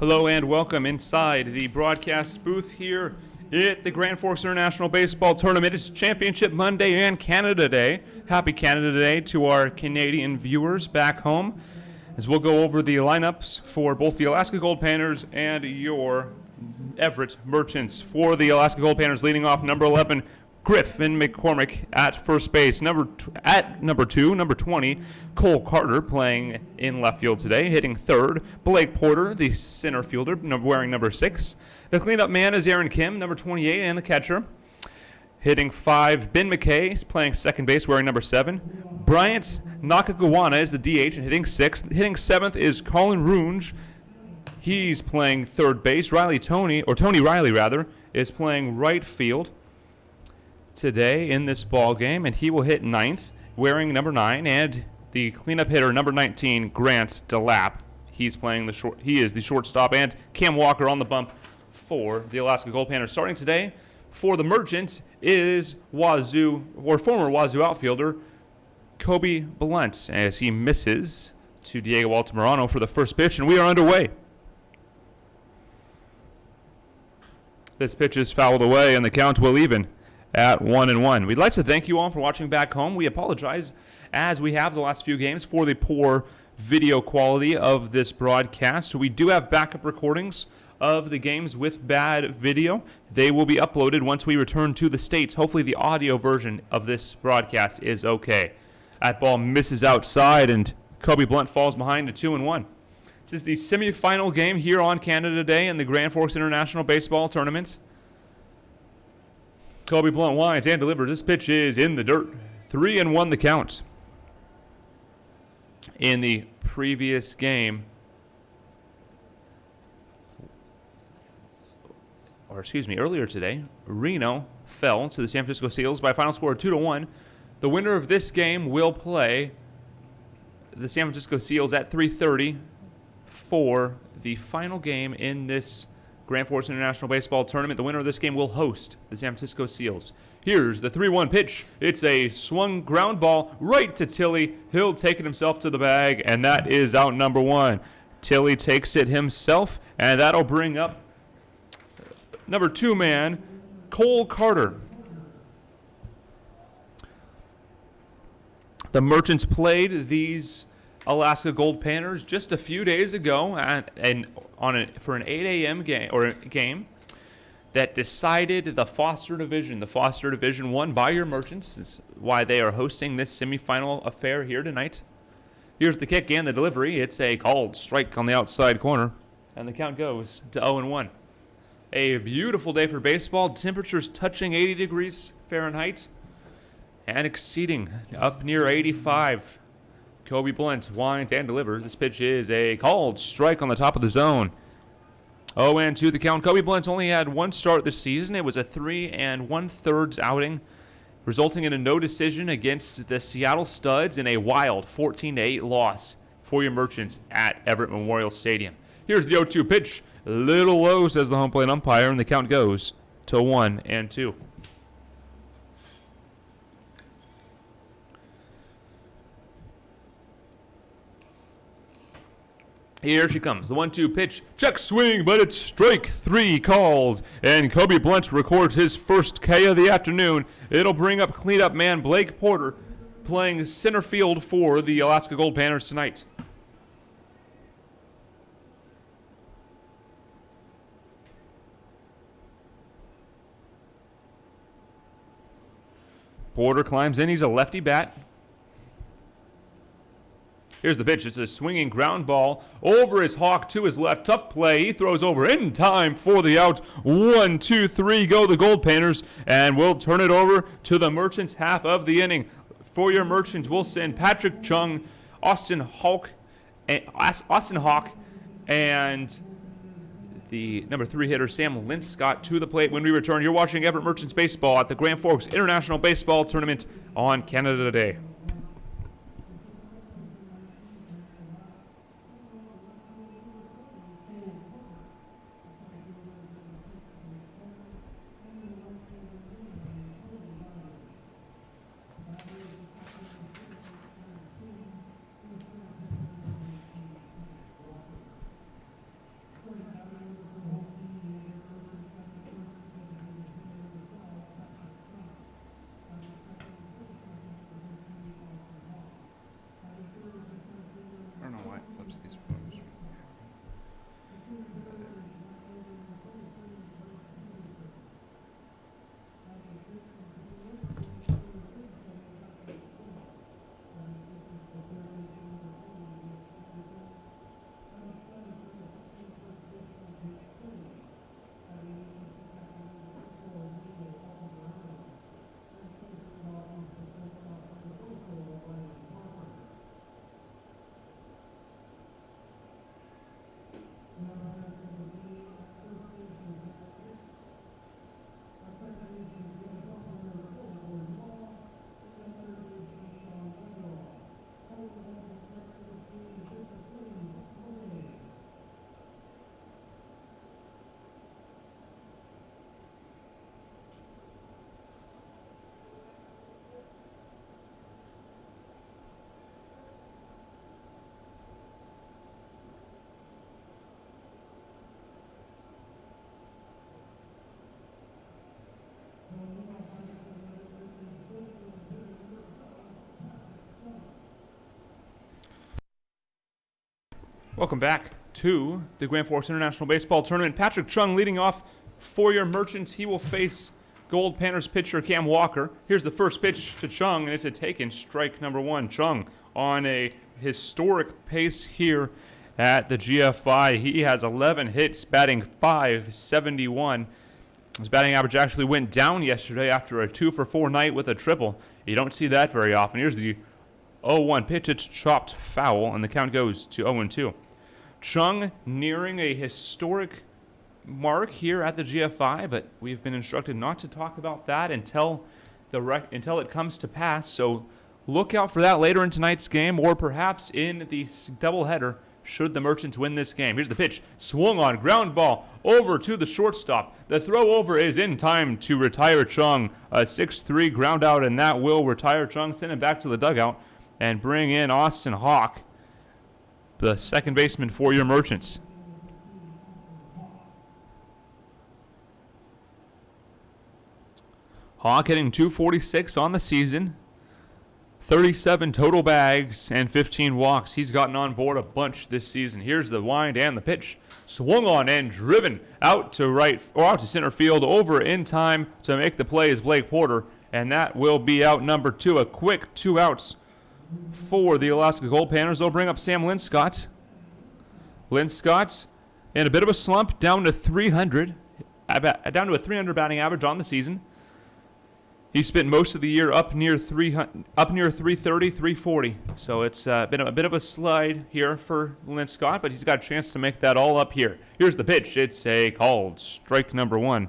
Hello and welcome inside the broadcast booth here at the Grand Forks International Baseball Tournament. It's Championship Monday and Canada Day. Happy Canada Day to our Canadian viewers back home, as we'll go over the lineups for both the Alaska Goldpanners and your Everett Merchants. For the Alaska Goldpanners, leading off number 11, Griffin McCormick at first base. Number 20, Cole Carter playing in left field today. Hitting third, Blake Porter, the center fielder, wearing number 6. The cleanup man is Aaron Kim, number 28, and the catcher. Hitting 5, Ben McKay, playing second base, wearing number 7. Bryant Nakagawana is the DH and hitting 6th. Hitting 7th is Colin Runge. He's playing third base. Tony Riley, is playing right field today in this ball game, and he will hit 9th, wearing number 9, and the cleanup hitter, number 19, Grant DeLapp. He's playing he is the shortstop, and Cam Walker on the bump for the Alaska Goldpanners. Starting today for the Merchants is former Wazoo outfielder Kobe Blunt, as he misses to Diego Altamirano for the first pitch, and we are underway. This pitch is fouled away, and the count will even at 1-1. We'd like to thank you all for watching back home. We apologize, as we have the last few games, for the poor video quality of this broadcast. We do have backup recordings of the games with bad video. They will be uploaded once we return to the States. Hopefully the audio version of this broadcast is okay. That ball misses outside, and Kobe Blunt falls behind to 2-1. This is the semifinal game here on Canada Day in the Grand Forks International Baseball Tournament. Kobe Blunt winds and delivers. This pitch is in the dirt. 3-1 the count. In the previous game, earlier today, Reno fell to the San Francisco Seals by a final score of 2-1. The winner of this game will play the San Francisco Seals at 3:30 for the final game in this Grand Forks International Baseball Tournament. The winner of this game will host the San Francisco Seals. Here's the 3-1 pitch. It's a swung ground ball right to Tilly. He'll take it himself to the bag, and that is out number 1. Tilly takes it himself, and that'll bring up number 2 man, Cole Carter. The Merchants played these Alaska Goldpanners just a few days ago for an 8 a.m. game that decided the Foster Division. The Foster Division won by your Merchants. That's why they are hosting this semifinal affair here tonight. Here's the kick and the delivery. It's a called strike on the outside corner, and the count goes to 0-1. A beautiful day for baseball. Temperatures touching 80 degrees Fahrenheit and exceeding up near 85. Kobe Blunt winds and delivers. This pitch is a called strike on the top of the zone. 0-2 the count. Kobe Blunt only had one start this season. It was a 3 1/3 outing, resulting in a no decision against the Seattle Studs in a wild 14-8 loss for your Merchants at Everett Memorial Stadium. Here's the 0-2 pitch. Little low, says the home plate umpire, and the count goes to 1-2. Here she comes, the 1-2 pitch. Check swing, but it's strike 3 called. And Kobe Blunt records his first K of the afternoon. It'll bring up cleanup man Blake Porter playing center field for the Alaska Goldpanners tonight. Porter climbs in. He's a lefty bat. Here's the pitch. It's a swinging ground ball over his hawk to his left. Tough play. He throws over in time for the out. 1, 2, 3 go the Goldpanners, and we'll turn it over to the Merchants half of the inning. For your Merchants, we'll send Patrick Chung, Austin Hawk, and the number 3 hitter Sam Linscott to the plate. When we return, you're watching Everett Merchants baseball at the Grand Forks International Baseball Tournament on Canada Day. Welcome back to the Grand Forks International Baseball Tournament. Patrick Chung leading off for your Merchants. He will face Goldpanners pitcher Cam Walker. Here's the first pitch to Chung, and it's a taken strike number one. Chung on a historic pace here at the GFI. He has 11 hits, batting .571. His batting average actually went down yesterday after a 2-for-4 night with a triple. You don't see that very often. Here's the 0-1 pitch. It's chopped foul, and the count goes to 0-2. Chung nearing a historic mark here at the GFI, but we've been instructed not to talk about that until it comes to pass. So look out for that later in tonight's game, or perhaps in the doubleheader should the Merchants win this game. Here's the pitch. Swung on, ground ball over to the shortstop. The throw over is in time to retire Chung. A 6-3 ground out, and that will retire Chung. Send him back to the dugout and bring in Austin Hawk, the second baseman for your Merchants. Hawk hitting .246 on the season, 37 total bags, and 15 walks. He's gotten on board a bunch this season. Here's the wind and the pitch. Swung on and driven out to center field. Over in time to make the play is Blake Porter, and that will be out number 2. A quick 2 outs for the Alaska Goldpanners. They'll bring up Sam Linscott. Linscott in a bit of a slump, down to a 300 batting average on the season. He spent most of the year up near 330, 340. So it's been a bit of a slide here for Linscott, but he's got a chance to make that all up here. Here's the pitch. It's a called strike number 1.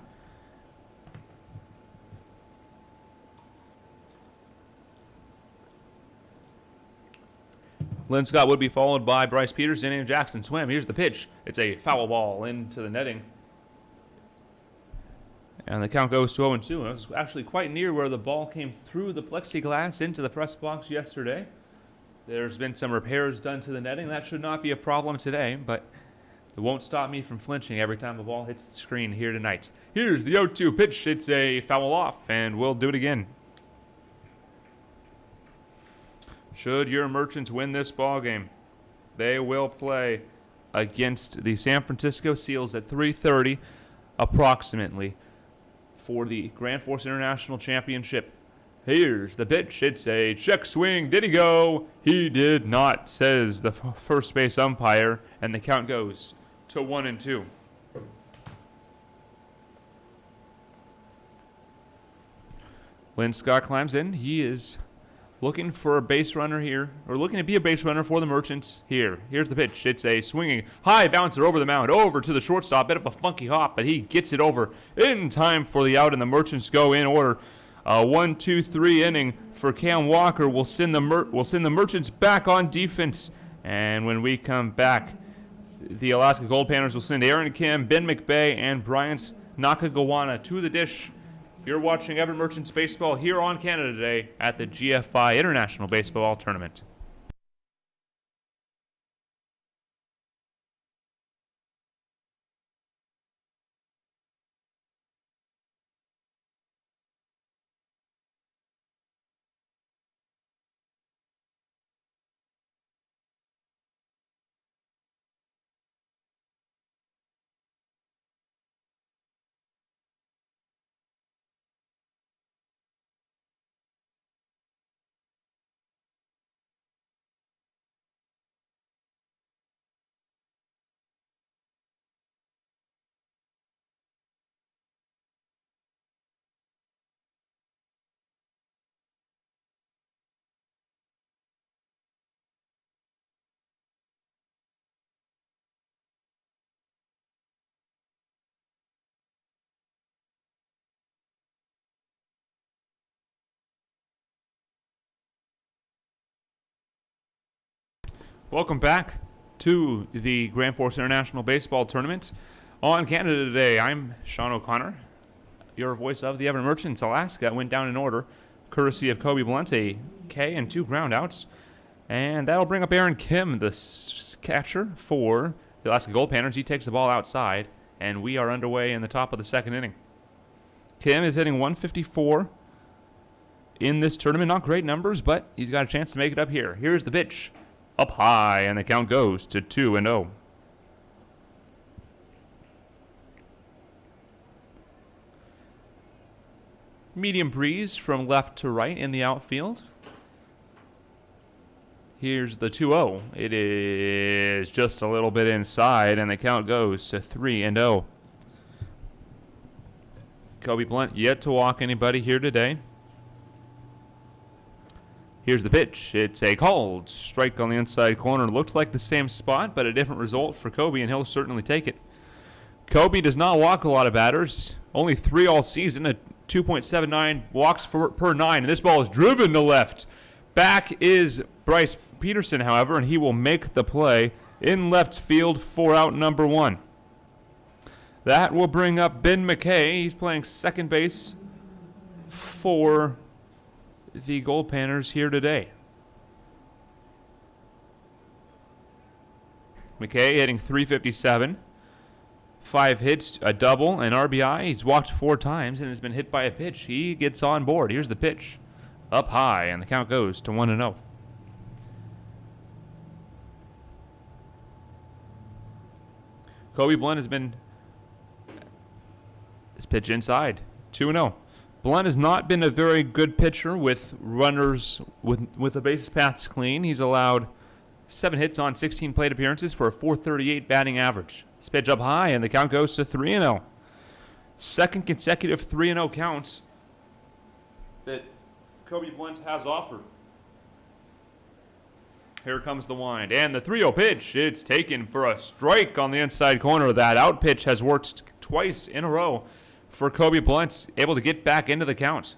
Linscott would be followed by Bryce Peterson and Jackson Swim. Here's the pitch. It's a foul ball into the netting. And the count goes to 0-2. It was actually quite near where the ball came through the plexiglass into the press box yesterday. There's been some repairs done to the netting. That should not be a problem today, but it won't stop me from flinching every time the ball hits the screen here tonight. Here's the 0-2 pitch. It's a foul off, and we'll do it again. Should your Merchants win this ball game, they will play against the San Francisco Seals at 3:30 approximately for the Grand Forks International Championship. Here's the pitch. It's a check swing. Did he go? He did not, says the first base umpire, and the count goes to 1-2. Linscott climbs in. He is looking for a base runner here, or looking to be a base runner for the Merchants here. Here's the pitch. It's a swinging high bouncer over the mound, over to the shortstop. Bit of a funky hop, but he gets it over in time for the out, and the Merchants go in order. A 1-2-3 inning for Cam Walker will send the Merchants back on defense. And when we come back, the Alaska Goldpanners will send Aaron Kim, Ben McBay, and Bryant Nakagawana to the dish. You're watching Everett Merchants Baseball here on Canada Day at the GFI International Baseball Tournament. Welcome back to the Grand Forks International Baseball Tournament on Canada Day. I'm Sean O'Connor, your voice of the Everett Merchants. Alaska went down in order, courtesy of Kobe Blunt, a K and 2 groundouts. And that'll bring up Aaron Kim, the catcher for the Alaska Goldpanners. He takes the ball outside, and we are underway in the top of the second inning. Kim is hitting 154 in this tournament. Not great numbers, but he's got a chance to make it up here. Here's the pitch. up high, and the count goes to 2-0. Medium breeze from left to right in the outfield. Here's the 2-0. It is just a little bit inside, and the count goes to 3-0. Kobe Blunt yet to walk anybody here today. Here's the pitch. It's a called strike on the inside corner. Looks like the same spot, but a different result for Kobe, and he'll certainly take it. Kobe does not walk a lot of batters. Only 3 all season, a 2.79 walks per 9, and this ball is driven to left. Back is Bryce Peterson, however, and he will make the play in left field for out number 1. That will bring up Ben McKay. He's playing second base for the Goldpanners here today. McKay hitting .357. 5 hits, a double, an RBI. He's walked 4 times and has been hit by a pitch. He gets on board. Here's the pitch. Up high, and the count goes to 1-0. Kobe Blunt has been this pitch inside. 2-0. Blunt has not been a very good pitcher with runners with the bases paths clean. He's allowed 7 hits on 16 plate appearances for a .438 batting average. This pitch up high, and the count goes to 3-0. Second consecutive 3-0 counts that Kobe Blunt has offered. Here comes the wind, and the 3-0 pitch. It's taken for a strike on the inside corner. That out pitch has worked twice in a row for Kobe Blunt, able to get back into the count.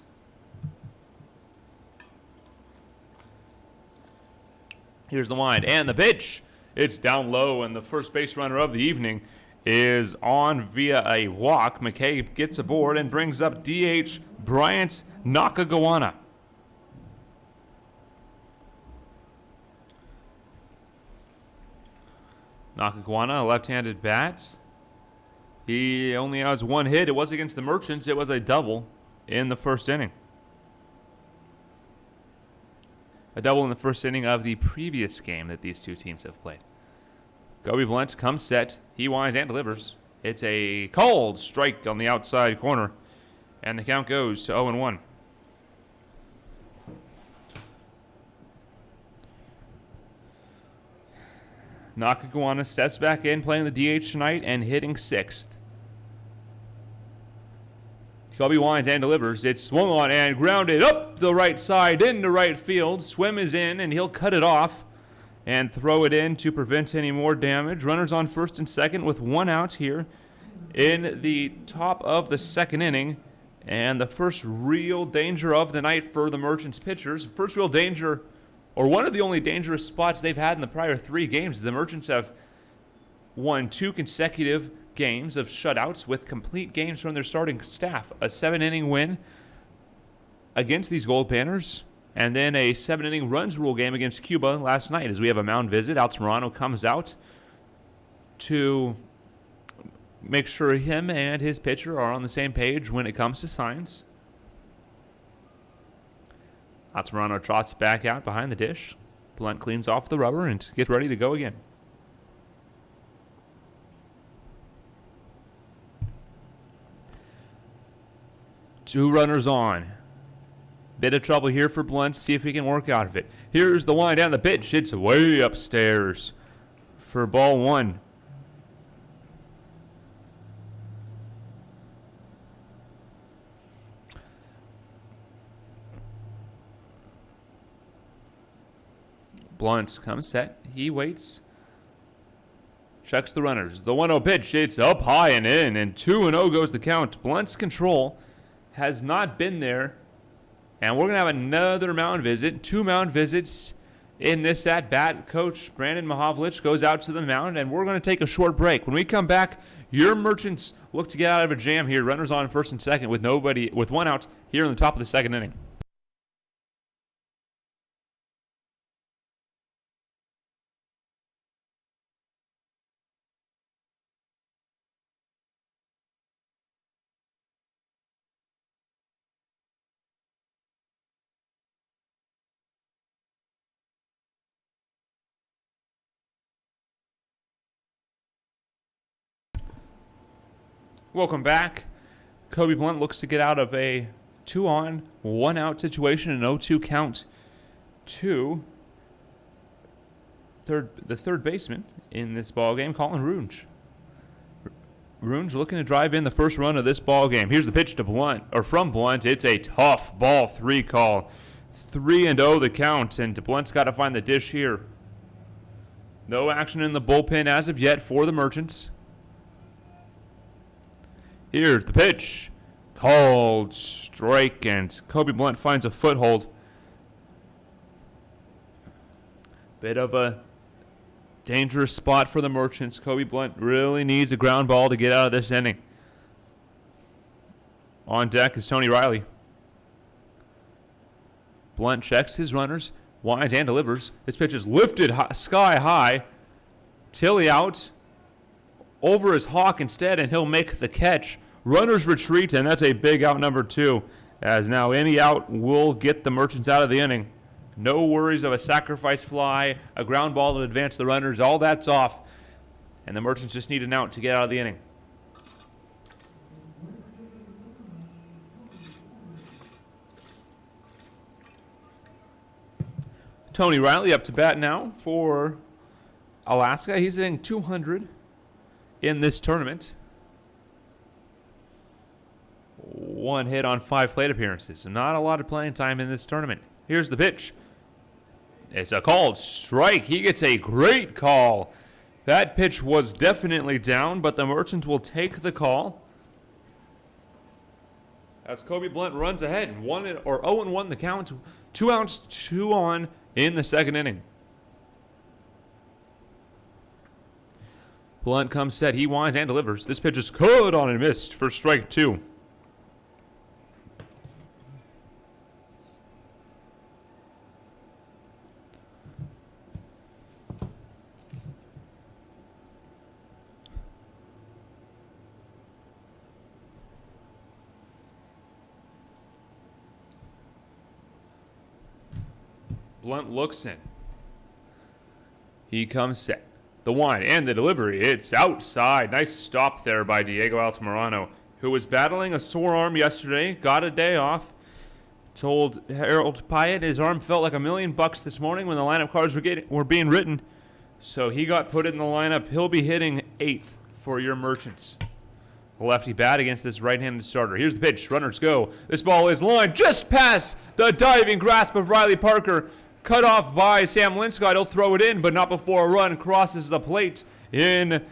Here's the wind, and the pitch. It's down low, and the first base runner of the evening is on via a walk. McKay gets aboard and brings up DH Bryant Nakagawana. Nakagawana, a left-handed bat. He only has 1 hit. It was against the Merchants. It was a double in the first inning. A double in the first inning of the previous game that these two teams have played. Kobe Blunt comes set. He winds and delivers. It's a called strike on the outside corner, and the count goes to 0-1. Nakagawana steps back in, playing the DH tonight and hitting 6th. Kobe winds and delivers. It's swung on and grounded up the right side into right field. Swim is in, and he'll cut it off and throw it in to prevent any more damage. Runners on first and second with 1 out here in the top of the second inning. And the first real danger of the night for the Merchants pitchers. First real danger, or one of the only dangerous spots they've had in the prior 3 games. The Merchants have won 2 consecutive games of shutouts with complete games from their starting staff. A 7-inning win against these Goldpanners, and then a 7-inning runs rule game against Cuba last night. As we have a mound visit, Altamirano comes out to make sure him and his pitcher are on the same page when it comes to signs. Altamirano trots back out behind the dish. Blunt cleans off the rubber and gets ready to go again. Two runners on. Bit of trouble here for Blunt. See if he can work out of it. Here's the wind down the pitch. It's way upstairs for ball 1. Blunt comes set. He waits. Checks the runners. The 1-0 pitch. It's up high and in. And 2-0 goes the count. Blunt's control has not been there. And we're going to have another mound visit. 2 mound visits in this at-bat. Coach Brandon Mahovlich goes out to the mound, and we're going to take a short break. When we come back, your Merchants look to get out of a jam here. Runners on first and second with 1 out here in the top of the second inning. Welcome back. Kobe Blunt looks to get out of a 2-on, 1-out situation, an 0-2 count to the third baseman in this ball game, Colin Runge. Runge looking to drive in the first run of this ball game. Here's the pitch to Blunt, or from Blunt. It's a tough ball 3 call. 3-0 the count, and Blunt's got to find the dish here. No action in the bullpen as of yet for the Merchants. Here's the pitch. Called strike, and Kobe Blunt finds a foothold. Bit of a dangerous spot for the Merchants. Kobe Blunt really needs a ground ball to get out of this inning. On deck is Tony Riley. Blunt checks his runners, winds and delivers. This pitch is lifted sky high. Tilly out over his hawk instead, and he'll make the catch. Runners retreat, and that's a big out number 2, as now any out will get the Merchants out of the inning. No worries of a sacrifice fly, a ground ball to advance the runners. All that's off, and the Merchants just need an out to get out of the inning. Tony Riley up to bat now for Alaska. He's hitting 200 in this tournament. 1 hit on 5 plate appearances. So not a lot of playing time in this tournament. Here's the pitch. It's a called strike. He gets a great call. That pitch was definitely down, but the Merchants will take the call. As Kobe Blunt runs ahead, 0-1 the count. 2 outs, 2 on in the second inning. Blunt comes set. He winds and delivers. This pitch is good on and missed for strike 2. Blunt looks in. He comes set. The wind and the delivery. It's outside. Nice stop there by Diego Altamirano, who was battling a sore arm yesterday. Got a day off. Told Harold Pyatt his arm felt like $1,000,000 this morning when the lineup cards were being written. So he got put in the lineup. He'll be hitting 8th for your Merchants. Lefty bat against this right-handed starter. Here's the pitch. Runners go. This ball is lined just past the diving grasp of Riley Parker. Cut off by Sam Linscott. He'll throw it in, but not before a run crosses the plate in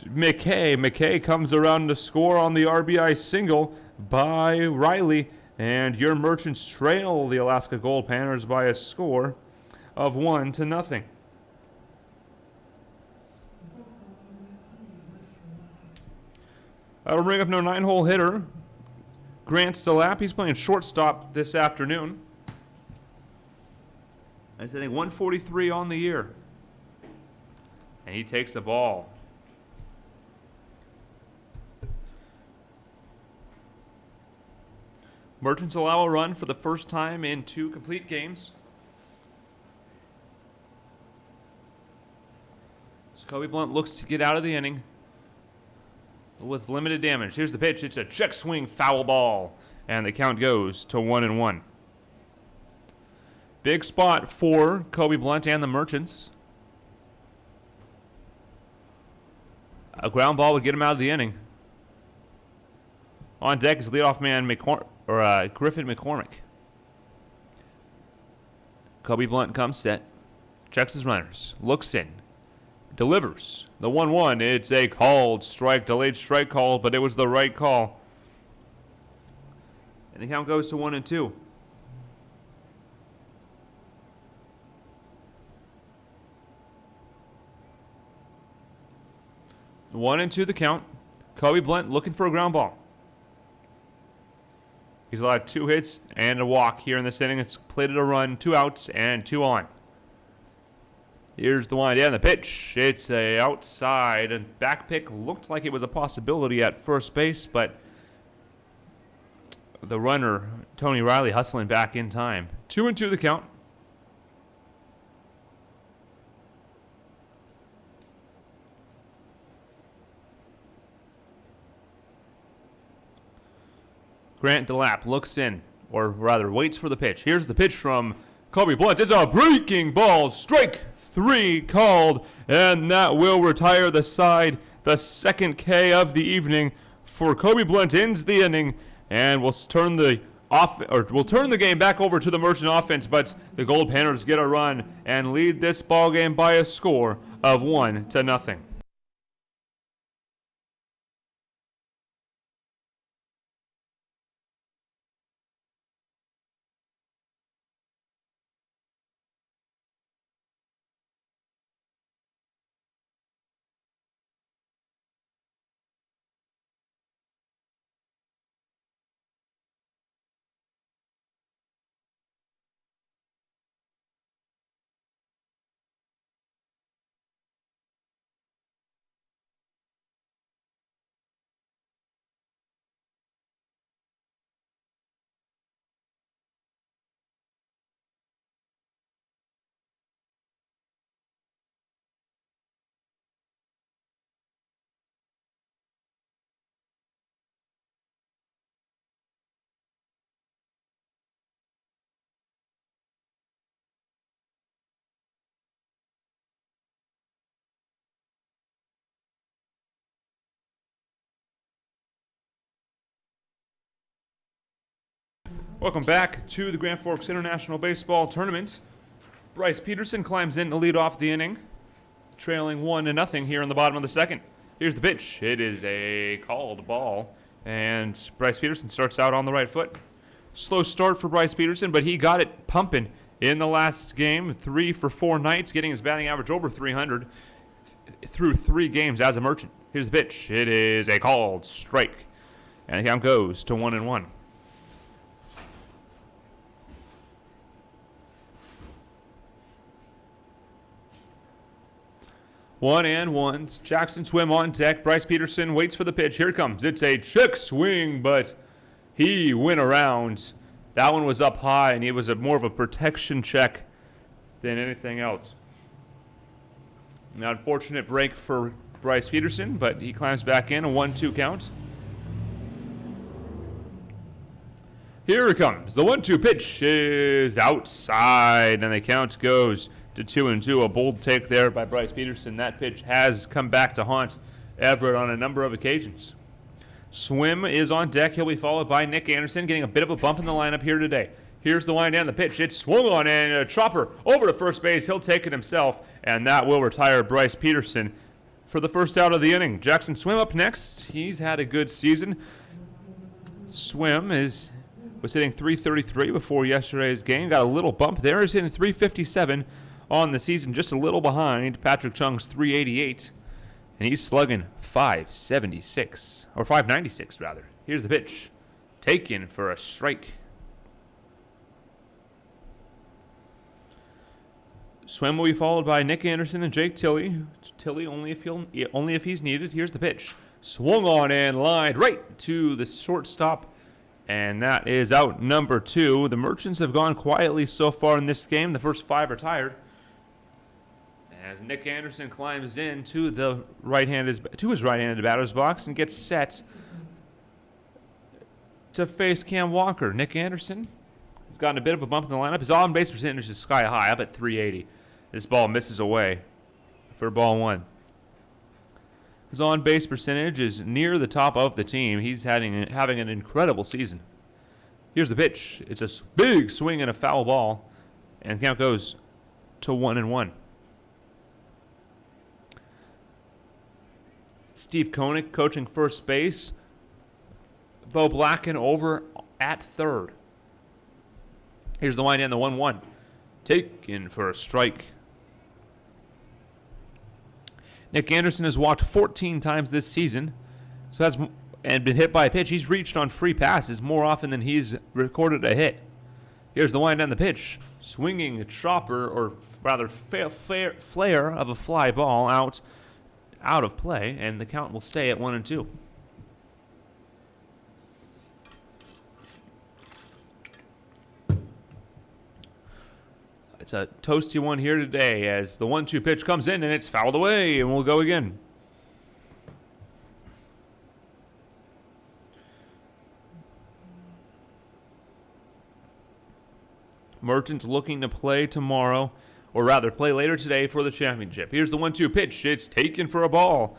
McKay. McKay comes around to score on the RBI single by Riley. And your Merchants trail the Alaska Goldpanners by a score of 1-0. That'll bring up no 9-hole hitter, Grant Stelap. He's playing shortstop this afternoon. He's hitting 143 on the year. And he takes the ball. Merchants allow a run for the first time in 2 complete games. So Kobe Blunt looks to get out of the inning with limited damage. Here's the pitch. It's a check swing foul ball. And the count goes to 1-1. Big spot for Kobe Blunt and the Merchants. A ground ball would get him out of the inning. On deck is leadoff man Griffin McCormick. Kobe Blunt comes set, checks his runners, looks in, delivers. The 1-1, it's a called strike, delayed strike call, but it was the right call. And the count goes to 1-2. One and 2 the count. Kobe Blunt looking for a ground ball. He's allowed 2 hits and a walk here in this inning. It's plated a run, 2 outs and 2 on. Here's the wind and the pitch. It's a outside and back pick. Looked like it was a possibility at first base, but the runner, Tony Riley, hustling back in time. 2-2 the count. Grant DeLapp looks in, or rather waits for the pitch. Here's the pitch from Kobe Blunt. It's a breaking ball. Strike 3 called, and that will retire the side. The second K of the evening for Kobe Blunt ends the inning, and we'll turn the game back over to the Merchant offense, but the Goldpanners get a run and lead this ball game by a score of 1-0. Welcome back to the Grand Forks International Baseball Tournament. Bryce Peterson climbs in to lead off the inning, trailing 1-0 here in the bottom of the second. Here's the pitch. It is a called ball, and Bryce Peterson starts out on the right foot. Slow start for Bryce Peterson, but he got it pumping in the last game. 3 for 4 nights, getting his batting average over 300 through 3 games as a Merchant. Here's the pitch. It is a called strike, and the count goes to 1-1. One and one. Jackson Swim on deck. Bryce Peterson waits for the pitch. Here it comes. It's a check swing, but he went around. That one was up high, and it was more of a protection check than anything else. An unfortunate break for Bryce Peterson, but he climbs back in. A 1-2 count. Here it comes. The 1-2 pitch is outside, and the count goes to 2-2. A bold take there by Bryce Peterson. That pitch has come back to haunt Everett on a number of occasions. Swim is on deck. He'll be followed by Nick Anderson, getting a bit of a bump in the lineup here today. Here's the wind down the pitch. It's swung on, and a chopper over to first base. He'll take it himself, and that will retire Bryce Peterson for the first out of the inning. Jackson Swim up next. He's had a good season. Swim was hitting .333 before yesterday's game. Got a little bump there. He's hitting .357 on the season, just a little behind Patrick Chung's .388, and he's slugging .576, or .596 rather. Here's the pitch, taken for a strike. Swim will be followed by Nick Anderson and Jake Tilley. Tilley only if he's needed. Here's the pitch, swung on and lined right to the shortstop, and that is out number 2. The Merchants have gone quietly so far in this game. The first 5 are tired, as Nick Anderson climbs in to his right-handed batter's box and gets set to face Cam Walker. Nick Anderson has gotten a bit of a bump in the lineup. His on-base percentage is sky high, up at .380. This ball misses away for ball 1. His on-base percentage is near the top of the team. He's having an incredible season. Here's the pitch. It's a big swing and a foul ball, and the count goes to 1-1. Steve Koenig coaching first base. Bo Blacken over at third. Here's the wind in, the 1-1. Taken for a strike. Nick Anderson has walked 14 times this season, and been hit by a pitch. He's reached on free passes more often than he's recorded a hit. Here's the wind down the pitch. Swinging a chopper, or rather flare of a fly ball out of play, and the count will stay at 1-2. It's a toasty one here today as the 1-2 pitch comes in and it's fouled away, and we'll go again. Merchants looking to play tomorrow, or rather play later today for the championship. Here's the 1-2 pitch. It's taken for a ball.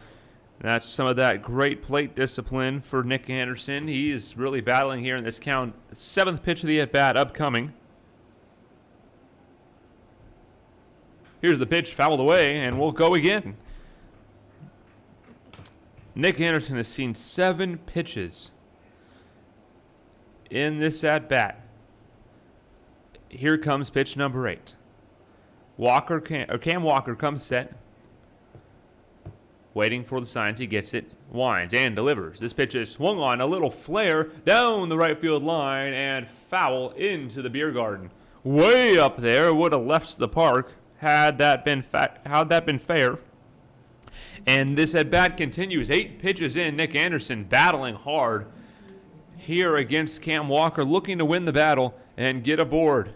That's some of that great plate discipline for Nick Anderson. He is really battling here in this count. 7th pitch of the at-bat upcoming. Here's the pitch, fouled away, and we'll go again. Nick Anderson has seen 7 pitches in this at-bat. Here comes pitch number 8. Cam Walker comes set. Waiting for the signs, he gets it, winds, and delivers. This pitch is swung on, a little flare down the right field line, and foul into the beer garden. Way up there, would have left the park had that been fair. And this at-bat continues. 8 pitches in, Nick Anderson battling hard here against Cam Walker, looking to win the battle and get aboard.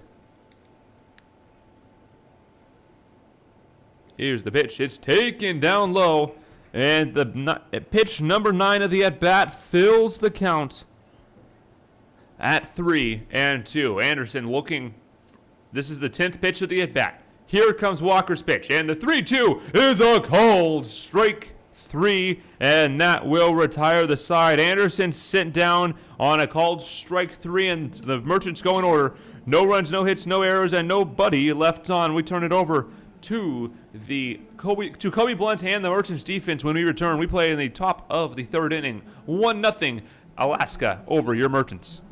Here's the pitch. It's taken down low. And the pitch number 9 of the at-bat fills the count at 3-2. Anderson looking. This is the 10th pitch of the at-bat. Here comes Walker's pitch. And the 3-2 is a called strike 3. And that will retire the side. Anderson sent down on a called strike 3. And the Merchants go in order. No runs, no hits, no errors, and nobody left on. We turn it over to Kobe Blunt and the Merchants defense. When we return, we play in the top of the 3rd inning. 1-0 Alaska over your Merchants.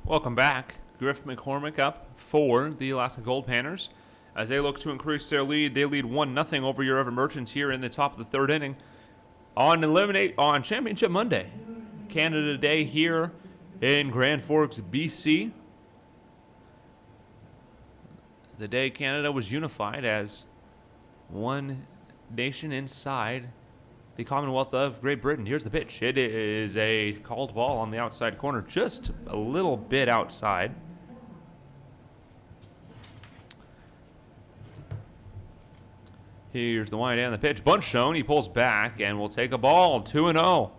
Welcome back. Griff McCormick up for the Alaska Goldpanners. As they look to increase their lead, they lead 1-0 over your Everett Merchants here in the top of the 3rd inning on Championship Monday. Canada Day here in Grand Forks, BC. The day Canada was unified as one nation inside the Commonwealth of Great Britain. Here's the pitch. It is a called ball on the outside corner, just a little bit outside. Here's the wind and the pitch. Bunt shown. He pulls back and will take a ball. 2-0.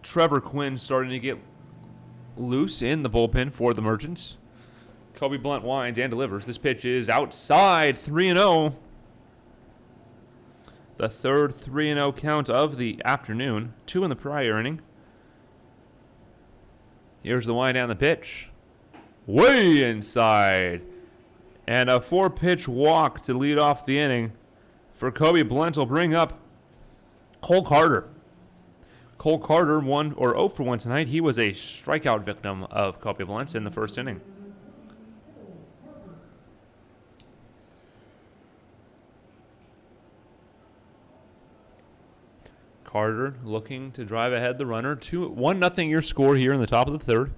Trevor Quinn starting to get loose in the bullpen for the Merchants. Kobe Blunt winds and delivers. This pitch is outside. 3-0. The 3rd 3-0 count of the afternoon. 2 in the prior inning. Here's the wind down the pitch. Way inside. And a 4-pitch walk to lead off the inning for Kobe Blunt will bring up Cole Carter. Cole Carter 0 for 1 tonight. He was a strikeout victim of Kobe Blunt in the 1st inning. Carter looking to drive ahead the runner. 1-0 your score here in the top of the 3rd.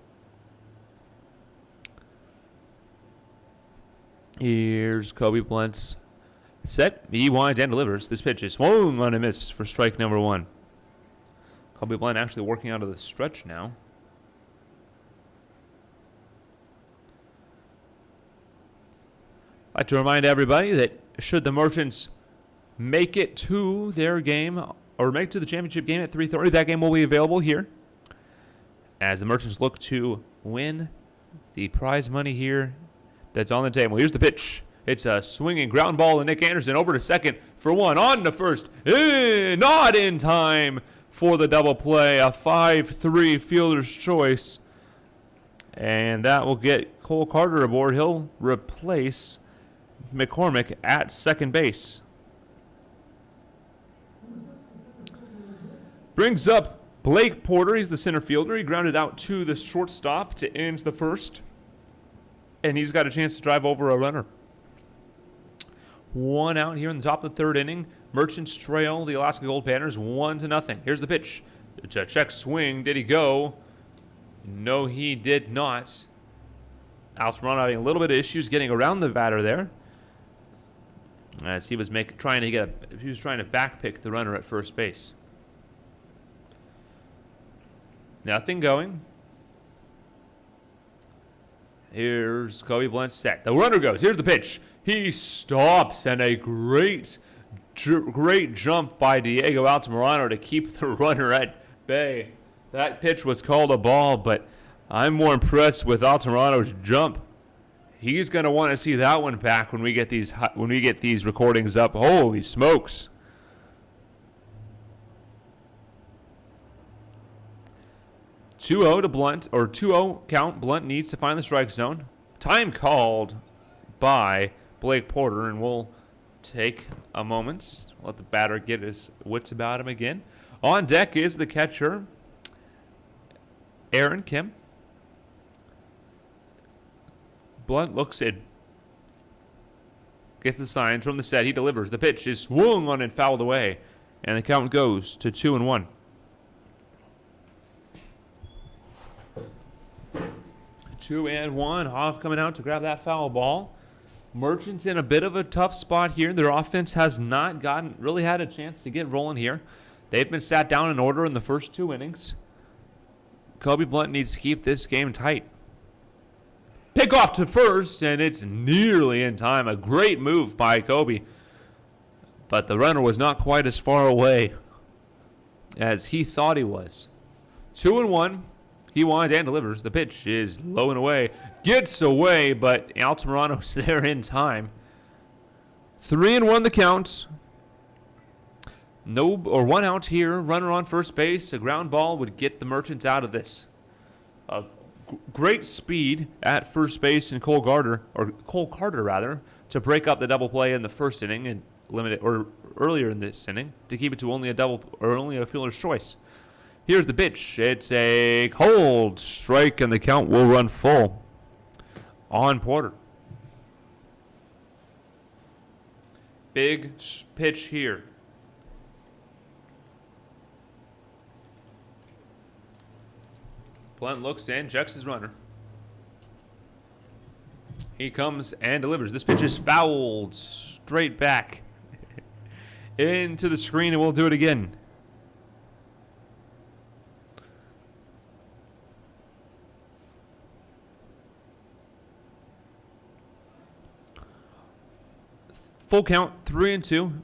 Here's Kobe Blunt's set. He winds and delivers. This pitch is swung on a miss for strike number 1. Kobe Blunt actually working out of the stretch now. I'd like to remind everybody that should the Merchants make it to their game or make it to the championship game at 3:30, that game will be available here as the Merchants look to win the prize money here that's on the table. Here's the pitch. It's a swinging ground ball to Nick Anderson over to second for 1. On to first. Not in time. for the double play. A 5-3 fielder's choice. And that will get Cole Carter aboard. He'll replace McCormick at second base. Brings up Blake Porter. He's the center fielder. He grounded out to the shortstop to end the first. And he's got a chance to drive over a runner. One out here in the top of the third inning. Merchants trail the Alaska Goldpanners 1-0. Here's the pitch. It's a check swing. Did he go? No, he did not. Altamirano having a little bit of issues getting around the batter there, as he was trying to backpick the runner at first base. Nothing going. Here's Kobe Blunt set. The runner goes. Here's the pitch. He stops, and a great jump by Diego Altamirano to keep the runner at bay. That pitch was called a ball, but I'm more impressed with Altamirano's jump. He's going to want to see that one back when we get these recordings up. Holy smokes. (2-0 to Blunt, or 2-0 count. Blunt needs to find the strike zone. Time called by Blake Porter, and we'll take a moment. Let the batter get his wits about him again. On deck is the catcher, Aaron Kim. Blunt looks in. Gets the signs from the set. He delivers. The pitch is swung on and fouled away. And the count goes to 2-1. 2-1. Hoff coming out to grab that foul ball. Merchants in a bit of a tough spot here. Their offense has not really had a chance to get rolling here. They've been sat down in order in the first 2 innings. Kobe Blunt needs to keep this game tight. Pick off to first, and it's nearly in time. A great move by Kobe. But the runner was not quite as far away as he thought he was. 2-1. He winds and delivers. The pitch is low and away. Gets away, but Altamirano's there in time. 3-1 the count. One out here. Runner on first base. A ground ball would get the Merchants out of this. Great speed at first base in Cole Carter, to break up the double play in the first inning and limit it, or earlier in this inning, to keep it to only a fielder's choice. Here's the pitch. It's a cold strike, and the count will run full on Porter. Big pitch here. Blunt looks in, checks his runner. He comes and delivers. This pitch is fouled straight back into the screen, and we'll do it again. Full count, 3-2.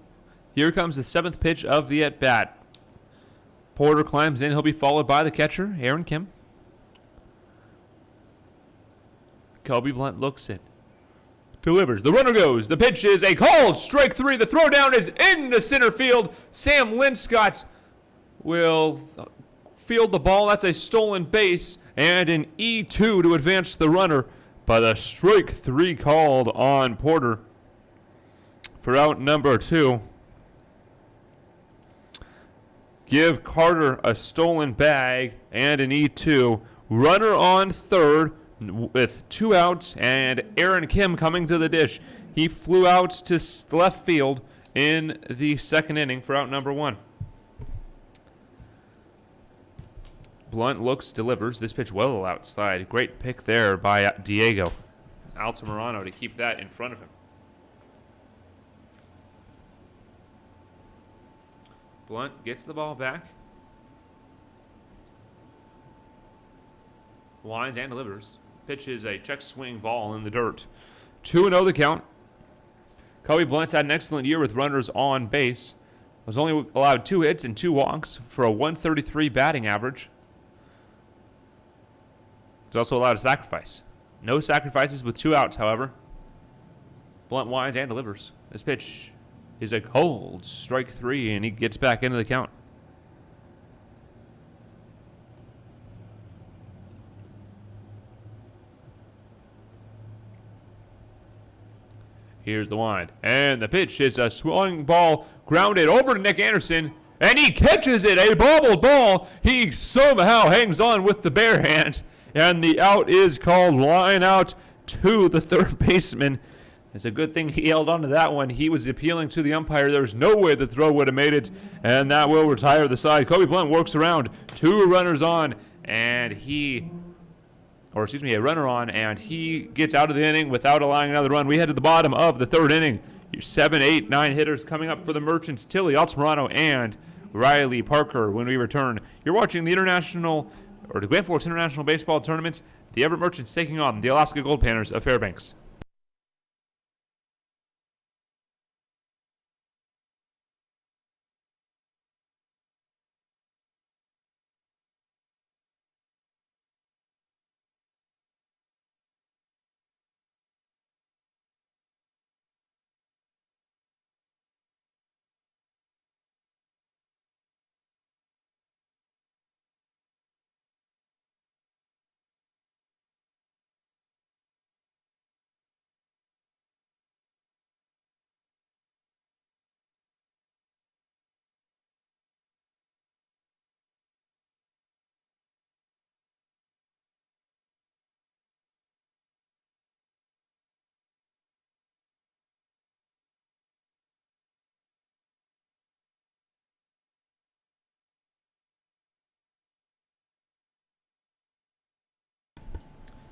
Here comes the 7th pitch of the at-bat. Porter climbs in. He'll be followed by the catcher, Aaron Kim. Kobe Blunt looks in. Delivers. The runner goes. The pitch is a called strike 3. The throw down is into center field. Sam Linscott will field the ball. That's a stolen base and an E2 to advance the runner. But a strike 3 called on Porter for out number 2. Give Carter a stolen bag and an E2. Runner on third with 2 outs, and Aaron Kim coming to the dish. He flew out to left field in the second inning for out number 1. Blunt looks, delivers. This pitch well outside. Great pick there by Diego Altamirano to keep that in front of him. Blunt gets the ball back. Winds and delivers. Pitch is a check swing ball in the dirt. 2-0 the count. Kobe Blunt's had an excellent year with runners on base. Was only allowed 2 hits and 2 walks for a 133 batting average. He's also allowed a sacrifice. No sacrifices with 2 outs, however. Blunt winds and delivers. This pitch is a cold strike 3, and he gets back into the count. Here's the wind. And the pitch is a swung ball grounded over to Nick Anderson. And he catches it, a bobbled ball. He somehow hangs on with the bare hand. And the out is called. Line out to the third baseman. It's a good thing he held on to that one. He was appealing to the umpire. There was no way the throw would have made it. And that will retire the side. Kobe Blunt works around. 2 runners on. And a runner on. And he gets out of the inning without allowing another run. We head to the bottom of the third inning. Your 7, 8, 9 hitters coming up for the Merchants. Tilly Altamirano and Riley Parker when we return. You're watching the Grand Forks International Baseball Tournament. The Everett Merchants taking on the Alaska Goldpanners of Fairbanks.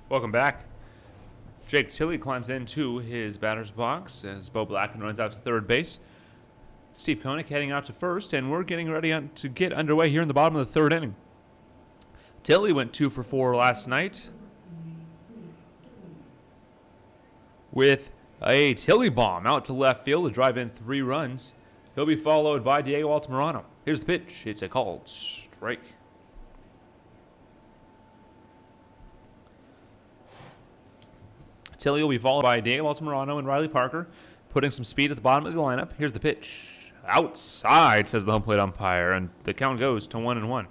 Welcome back. Jake Tilley climbs into his batter's box as Bo Blacken runs out to third base. Steve Koenig heading out to first, and we're getting ready to get underway here in the bottom of the third inning. Tilley went 2 for 4 last night with a Tilley bomb out to left field to drive in 3 runs. He'll be followed by Diego Altamirano. Here's the pitch. It's a called strike. Tilley will be followed by Diego Altamirano and Riley Parker, putting some speed at the bottom of the lineup. Here's the pitch. Outside, says the home plate umpire, and the count goes to 1-1.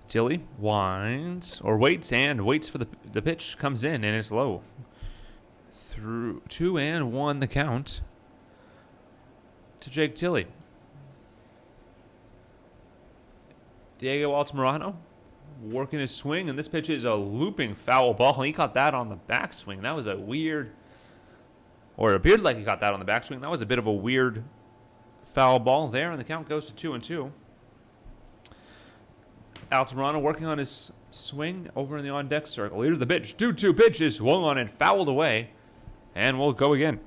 Tilley waits for the pitch. Comes in, and it's low. Through 2-1 the count to Jake Tilley. Diego Altamirano working his swing, and this pitch is a looping foul ball. He caught that on the backswing. That was it appeared like he caught that on the backswing. That was a bit of a weird foul ball there, and the count goes to 2-2. Altamirano working on his swing over in the on-deck circle. Here's the pitch. 2-2 pitch is swung on and fouled away, and we'll go again.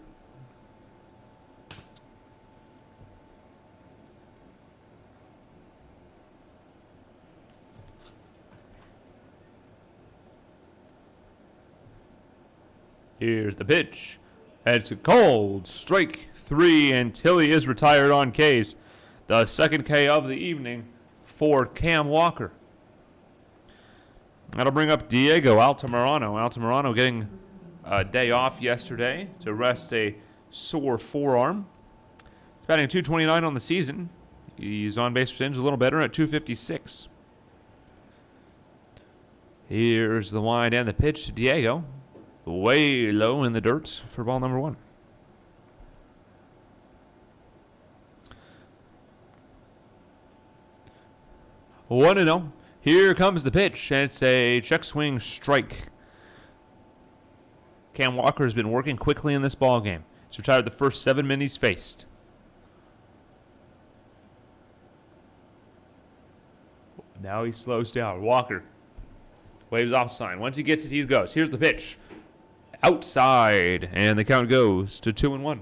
Here's the pitch. It's a cold strike 3, and Tilley is retired on Ks. The second K of the evening for Cam Walker. That'll bring up Diego Altamirano. Altamirano getting a day off yesterday to rest a sore forearm. He's batting .229 on the season. He's on base percentage a little better at .256. Here's the wind and the pitch to Diego. Way low in the dirt for ball number 1. One and 0. Here comes the pitch, and it's a check swing strike. Cam Walker has been working quickly in this ball game. He's retired the first 7 men he's faced. Now he slows down. Walker waves off sign. Once he gets it, he goes. Here's the pitch. Outside, and the count goes to 2-1.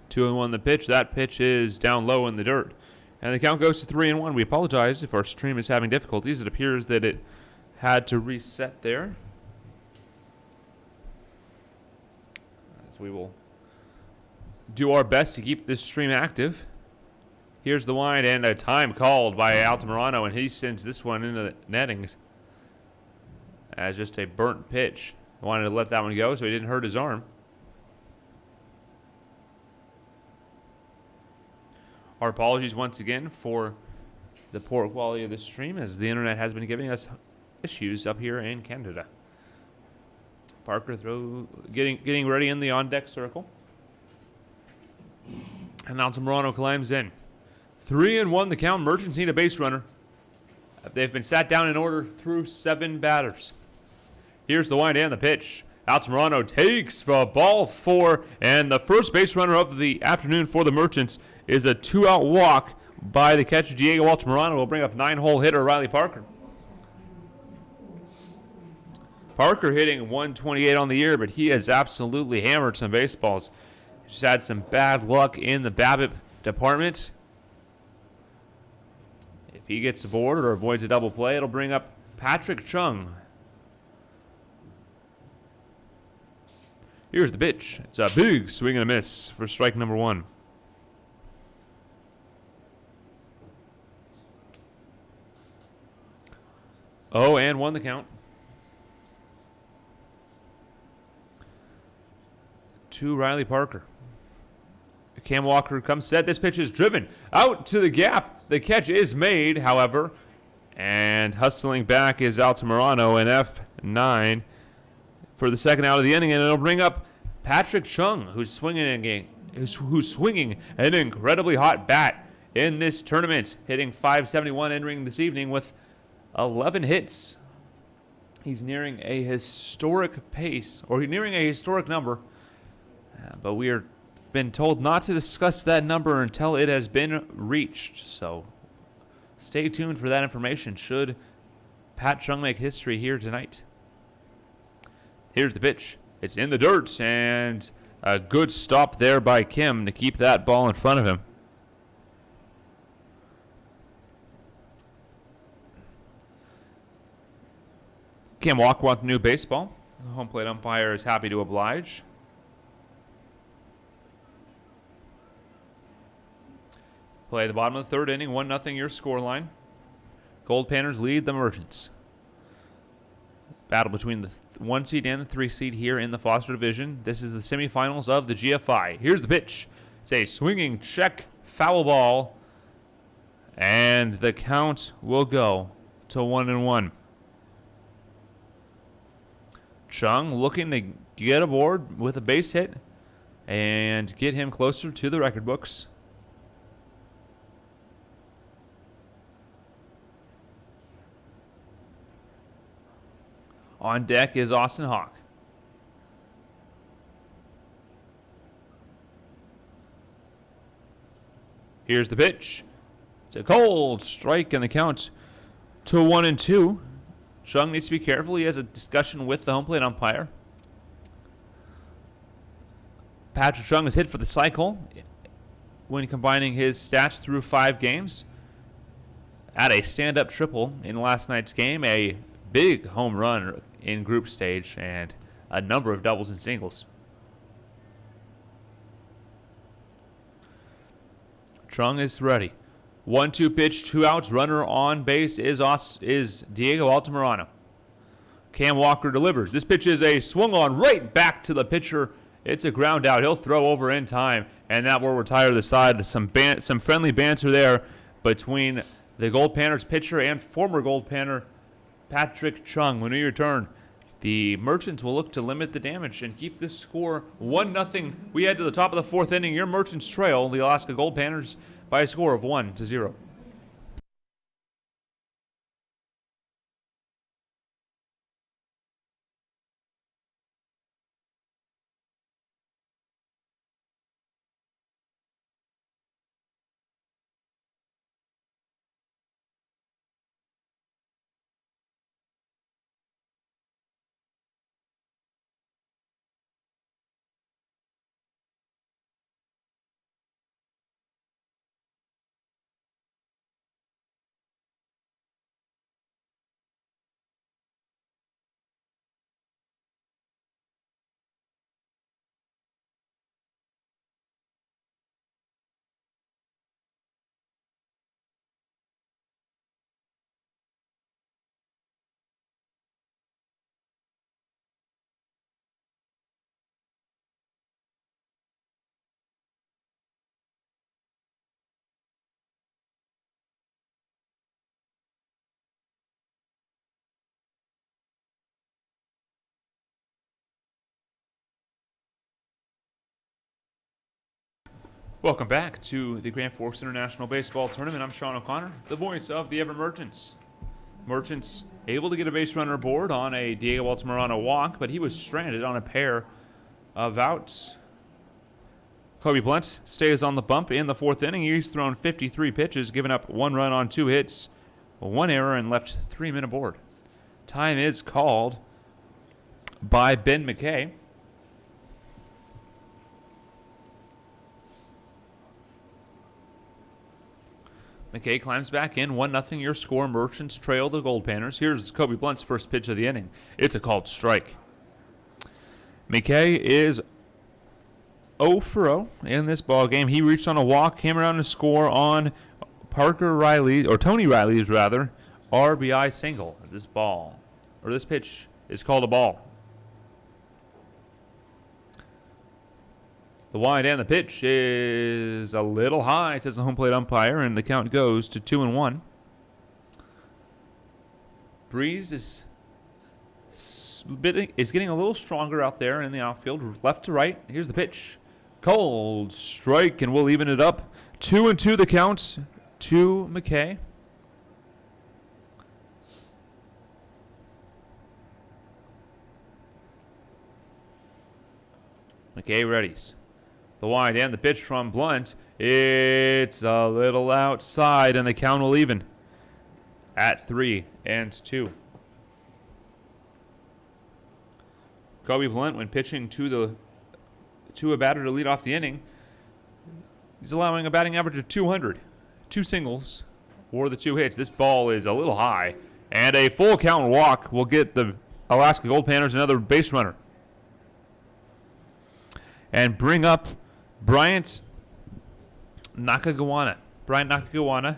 Two and 1 the pitch. That pitch is down low in the dirt, and the count goes to 3-1. We apologize if our stream is having difficulties. It appears that it had to reset there, as we will do our best to keep this stream active. Here's the wind and a time called by Altamirano, and he sends this one into the nettings as just a burnt pitch. Wanted to let that one go so he didn't hurt his arm. Our apologies once again for the poor quality of the stream, as the internet has been giving us issues up here in Canada. Parker getting ready in the on-deck circle. And now Zamorano climbs in. 3-1 the count. Merchants need a base runner. They've been sat down in order through 7 batters. Here's the wind and the pitch. Altamirano takes the ball 4, and the first base runner of the afternoon for the Merchants is a 2-out walk by the catcher Diego Altamirano. Will bring up 9-hole hitter Riley Parker. Parker hitting 128 on the year, but he has absolutely hammered some baseballs. Just had some bad luck in the BABIP department. If he gets aboard or avoids a double play, it'll bring up Patrick Chung. Here's the pitch. It's a big swing and a miss for strike number 1. Oh, and 1 the count. To Riley Parker. Cam Walker comes set. This pitch is driven out to the gap. The catch is made, however. And hustling back is Altamirano in F9 for the second out of the inning. And it'll bring up Patrick Chung, who's swinging an incredibly hot bat in this tournament, hitting .571 entering this evening with 11 hits. He's nearing a historic pace, or he's nearing a historic number. But we are been told not to discuss that number until it has been reached. So stay tuned for that information should Pat Chung make history here tonight. Here's the pitch. It's in the dirt, and a good stop there by Kim to keep that ball in front of him. Kim Walker wants a new baseball. The home plate umpire is happy to oblige. Play the bottom of the third inning, 1-0 your scoreline. Goldpanners lead the Merchants. Battle between the 1 seed and the 3 seed here in the Foster Division. This is the semifinals of the GFI. Here's the pitch. It's a swinging check foul ball. And the count will go to 1-1. Chung looking to get aboard with a base hit and get him closer to the record books. On deck is Austin Hawk. Here's the pitch. It's a cold strike, and the count to 1-2. Chung needs to be careful. He has a discussion with the home plate umpire. Patrick Chung is hit for the cycle when combining his stats through 5 games. At a stand-up triple in last night's game, a big home run in group stage, and a number of doubles and singles. Chung is ready. 1-2 pitch, 2 outs. Runner on base is Diego Altamirano. Cam Walker delivers. This pitch is a swung on right back to the pitcher. It's a ground out. He'll throw over in time, and that will retire the side. Some friendly banter there between the Goldpanners pitcher and former Goldpanner Patrick Chung. When we return, the Merchants will look to limit the damage and keep this score 1-0. We head to the top of the 4th inning. Your Merchants trail the Alaska Goldpanners by a score of 1-0. Welcome back to the Grand Forks International Baseball Tournament. I'm Sean O'Connor, the voice of the Everett Merchants. Merchants able to get a base runner aboard on a Diego Altamirano walk, but he was stranded on a pair of outs. Kobe Blunt stays on the bump in the fourth inning. He's thrown 53 pitches, given up 1 run on 2 hits, 1 error, and left 3 men aboard. Time is called by Ben McKay. McKay climbs back in, 1-0 your score. Merchants trail the Goldpanners. Here's Kobe Blunt's first pitch of the inning. It's a called strike. McKay is 0 for 0 in this ball game. He reached on a walk, came around to score on Tony Riley's RBI single. This pitch is called a ball. The wide and the pitch is a little high, says the home plate umpire, and the count goes to 2-1. Breeze is getting a little stronger out there in the outfield, left to right. Here's the pitch. Cold strike, and we'll even it up. 2-2 the counts to McKay. McKay readies. The wide and the pitch from Blunt. It's a little outside, and the count will even at 3-2. Kobe Blunt, when pitching to a batter to lead off the inning, he's allowing a batting average of 200. 2 singles or the 2 hits. This ball is a little high, and a full count walk will get the Alaska Goldpanners another base runner. And bring up Bryant Nakagawa. Bryant Nakagawa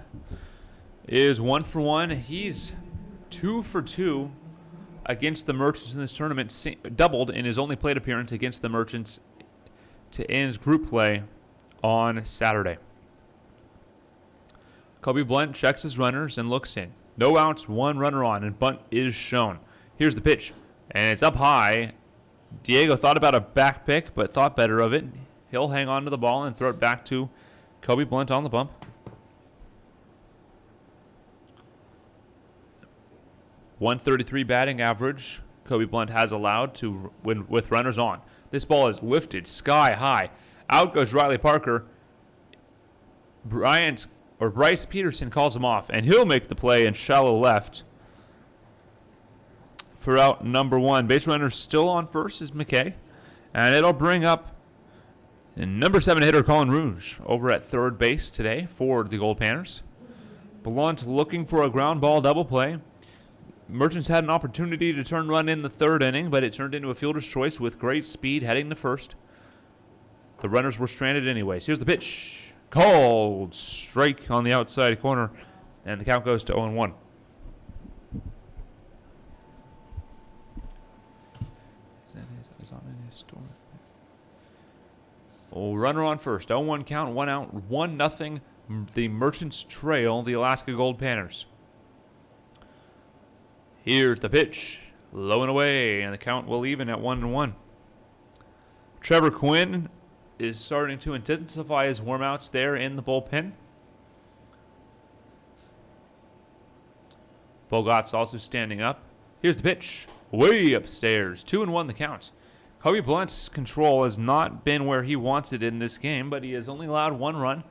is 1 for 1. He's 2 for 2 against the Merchants in this tournament. Doubled in his only plate appearance against the Merchants to end group play on Saturday. Kobe Blunt checks his runners and looks in. No outs, 1 runner on, and bunt is shown. Here's the pitch, and it's up high. Diego thought about a back pick, but thought better of it. He'll hang on to the ball and throw it back to Kobe Blunt on the bump. .133 batting average Kobe Blunt has allowed to win with runners on. This ball is lifted sky high. Out goes Riley Parker. Bryce Peterson calls him off, and he'll make the play in shallow left for out number 1. Base runner still on first is McKay, and it'll bring up number 7 hitter Colin Rouge over at third base today for the Goldpanners. Blunt looking for a ground ball double play. Merchants had an opportunity to turn run in the third inning, but it turned into a fielder's choice with great speed heading to first. The runners were stranded anyways. Here's the pitch. Cold strike on the outside corner, and the count goes to 0-1. Runner on first. 0-1 count, 1 out, 1-0. The Merchants trail the Alaska Goldpanners. Here's the pitch. Low and away, and the count will even at 1-1. Trevor Quinn is starting to intensify his warm-outs there in the bullpen. Bogat's also standing up. Here's the pitch. Way upstairs. 2-1 the count. Kobe Blunt's control has not been where he wants it in this game, but he has only allowed 1 run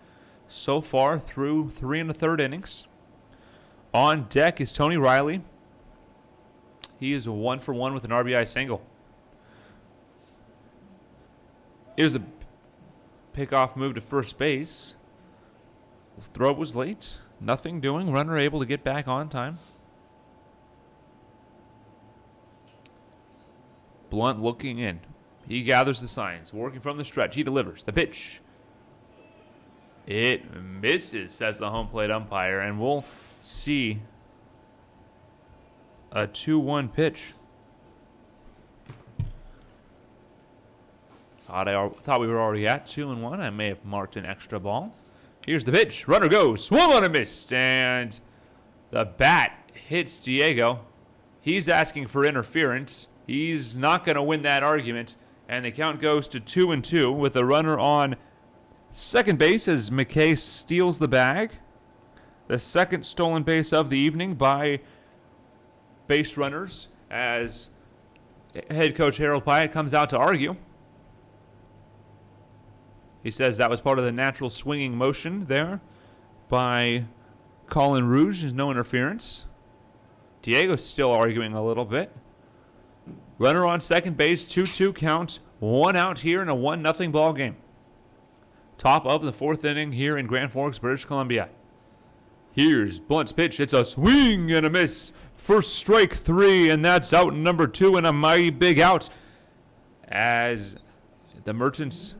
so far through 3 1/3 innings. On deck is Tony Riley. He is 1 for 1 with an RBI single. Here's the pickoff move to first base. The throw was late. Nothing doing. Runner able to get back on time. Blunt looking in. He gathers the signs. Working from the stretch. He delivers. The pitch. It misses, says the home plate umpire. And we'll see a 2-1 pitch. Thought we were already at 2-1. I may have marked an extra ball. Here's the pitch. Runner goes. Swung on and missed. And the bat hits Diego. He's asking for interference. He's not going to win that argument. And the count goes to 2-2 with a runner on Second base as McKay steals the bag. The second stolen base of the evening by base runners as head coach Harold Pyatt comes out to argue. He says that was part of the natural swinging motion there by Colin Rouge. There's no interference. Diego's still arguing a little bit. Runner on second base, 2-2 count. One out here in a 1-0 ball game. Top of the fourth inning here in Grand Forks, British Columbia. Here's Blunt's pitch. It's a swing and a miss. First strike 3, and that's out number 2 and a mighty big out as the Merchants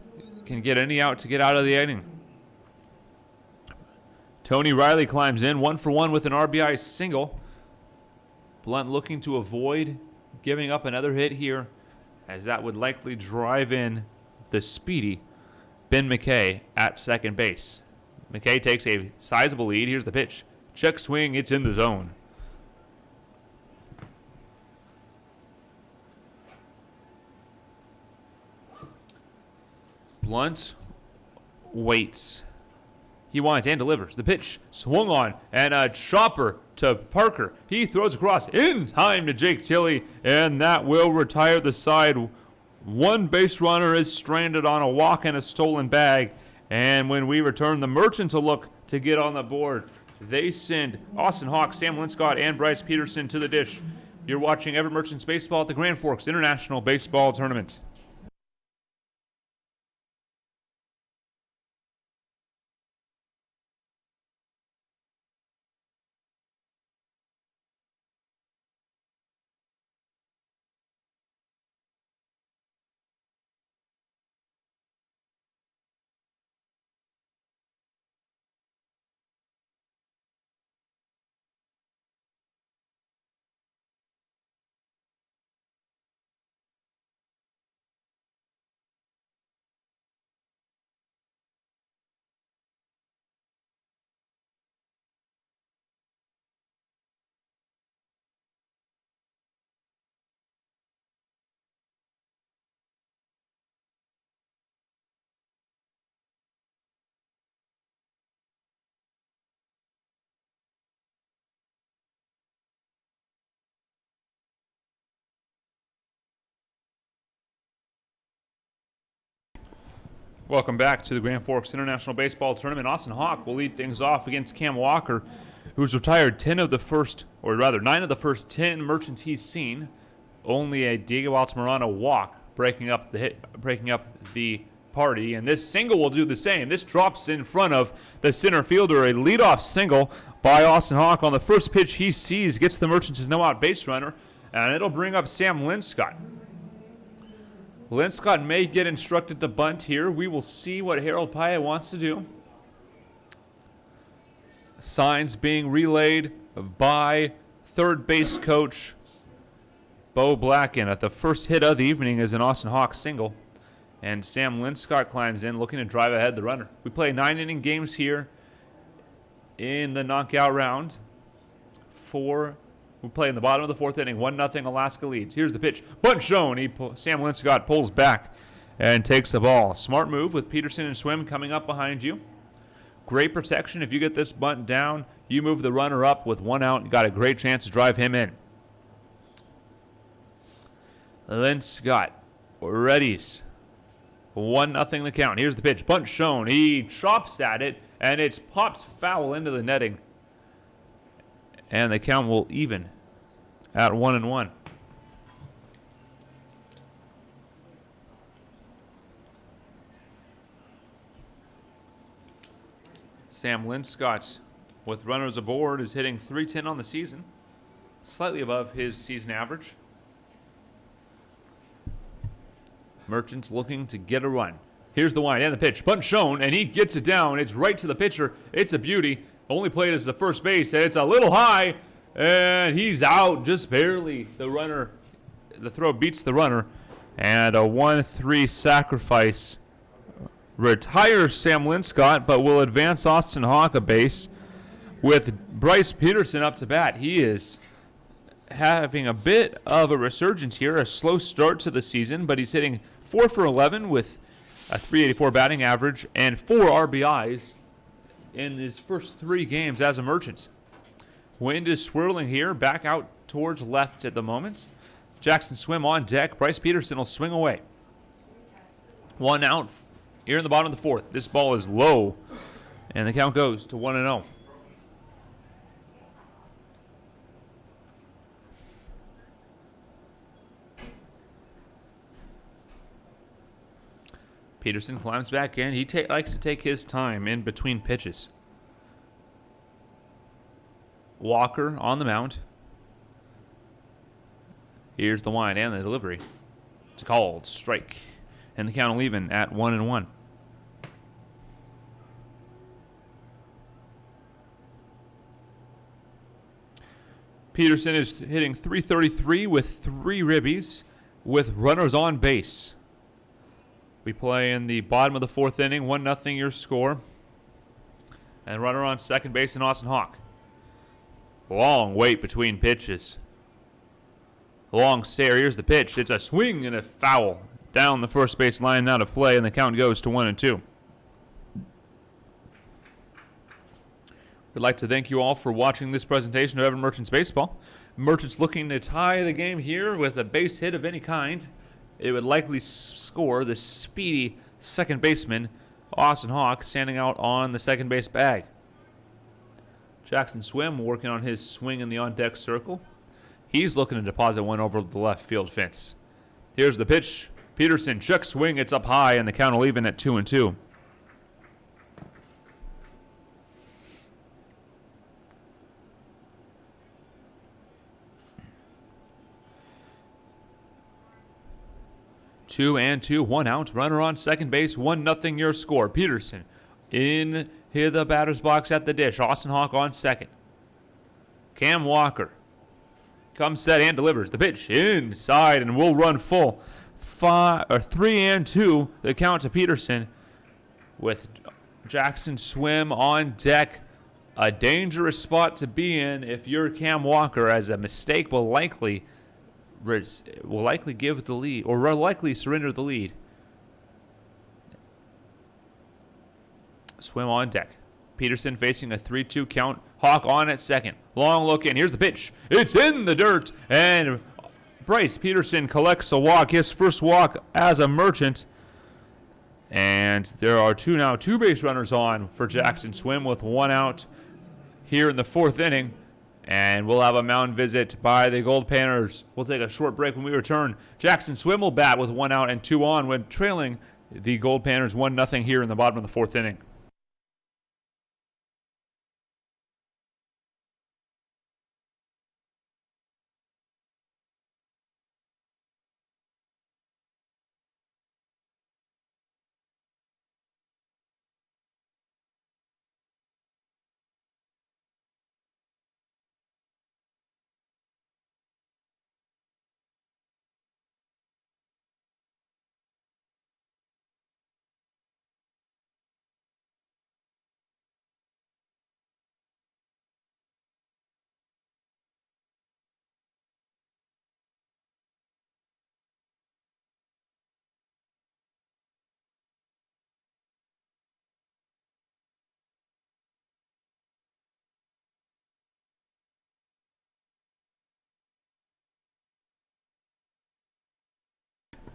can get any out to get out of the inning. Tony Riley climbs in, 1-for-1 with an RBI single. Blunt looking to avoid giving up another hit here, as that would likely drive in the speedy Ben McKay at second base. McKay takes a sizable lead. Here's the pitch. Check swing, it's in the zone. Blunt waits. He wants and delivers. The pitch swung on, and a chopper to Parker. He throws across in time to Jake Tilley, and that will retire the side. One base runner is stranded on a walk and a stolen bag, and when we return, the Merchants will look to get on the board. They send Austin Hawk, Sam Linscott, and Bryce Peterson to the dish. You're watching Everett Merchants Baseball at the Grand Forks International Baseball Tournament. Welcome back to the Grand Forks International Baseball Tournament. Austin Hawk will lead things off against Cam Walker, who's retired 9 of the first 10 Merchants he's seen. Only a Diego Altamirano walk breaking up the party, and this single will do the same. This drops in front of the center fielder, a leadoff single by Austin Hawk on the first pitch he sees, gets the Merchants' no-out base runner, and it'll bring up Sam Linscott. Linscott may get instructed to bunt here. We will see what Harold Pyatt wants to do. Signs being relayed by third base coach Bo Blacken at the first hit of the evening is an Austin Hawk single. And Sam Linscott climbs in looking to drive ahead the runner. We play 9-inning games here in the knockout round. We play in the bottom of the fourth inning. 1-0 Alaska leads. Here's the pitch. Bunt shown. Sam Linscott pulls back and takes the ball. Smart move with Peterson and Swim coming up behind you. Great protection. If you get this bunt down, you move the runner up with 1 out. You got a great chance to drive him in. Linscott readies. 1-0 the count. Here's the pitch. Bunt shown. He chops at it, and it's popped foul into the netting. And the count will even at 1-1. Sam Linscott, with runners aboard, is hitting .310 on the season, slightly above his season average. Merchants looking to get a run. Here's the wind and the pitch. Bunt shown, and he gets it down. It's right to the pitcher. It's a beauty. Only played as the first base, and it's a little high, and he's out just barely. The throw beats the runner, and a 1-3 sacrifice retires Sam Linscott, but will advance Austin Hawk a base with Bryce Peterson up to bat. He is having a bit of a resurgence here, a slow start to the season, but he's hitting 4 for 11 with a 384 batting average, and 4 RBIs in his first 3 games as a Merchant. Wind is swirling here, back out towards left at the moment. Jackson Swim on deck. Bryce Peterson will swing away. 1 out here in the bottom of the 4th. This ball is low, and the count goes to 1-0. Peterson climbs back in. He likes to take his time in between pitches. Walker on the mound. Here's the wind and the delivery. It's a called strike. And the count will even at 1-1. Peterson is hitting .333 with 3 ribbies with runners on base. We play in the bottom of the 4th inning, 1-0 your score. And runner on second base in Austin Hawk. Long wait between pitches. Long stare. Here's the pitch. It's a swing and a foul down the first base line, out of play, and the count goes to 1-2. We'd like to thank you all for watching this presentation of Everett Merchants Baseball. Merchants looking to tie the game here with a base hit of any kind. It would likely score the speedy second baseman, Austin Hawk, standing out on the second base bag. Jackson Swim working on his swing in the on-deck circle. He's looking to deposit one over the left field fence. Here's the pitch. Peterson, check swing. It's up high, and the count will even at 2-2. Two and two, 1 out. Runner on second base, 1-0 your score. Peterson in here the batter's box at the dish. Austin Hawk on second. Cam Walker comes set and delivers the pitch inside and will run full. 3-2 the count to Peterson with Jackson Swim on deck. A dangerous spot to be in if you're Cam Walker, as a mistake will likely give the lead, or will likely surrender the lead. Swim on deck. Peterson facing a 3-2 count. Hawk on at second. Long look in. Here's the pitch. It's in the dirt, and Bryce Peterson collects a walk, his first walk as a Merchant. And there are two base runners on for Jackson Swim with 1 out here in the 4th inning. And we'll have a mound visit by the Goldpanners. We'll take a short break. When we return, Jackson Swim will bat with 1 out and 2 on when trailing the Goldpanners 1-0 here in the bottom of the 4th inning.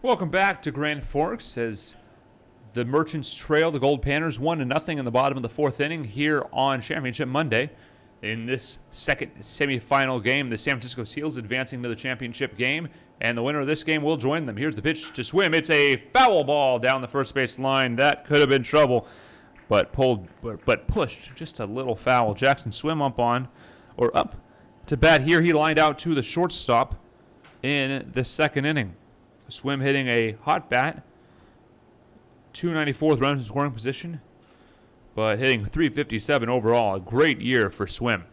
Welcome back to Grand Forks as the Merchants trail the Goldpanners 1-0 in the bottom of the 4th inning here on Championship Monday. In this second semifinal game, the San Francisco Seals advancing to the championship game, and the winner of this game will join them. Here's the pitch to Swim. It's a foul ball down the first base line. That could have been trouble, but pushed just a little foul. Jackson Swim up to bat here. He lined out to the shortstop in the 2nd inning. Swim hitting a hot bat, 294th runs in scoring position, but hitting 357 overall. A great year for Swim.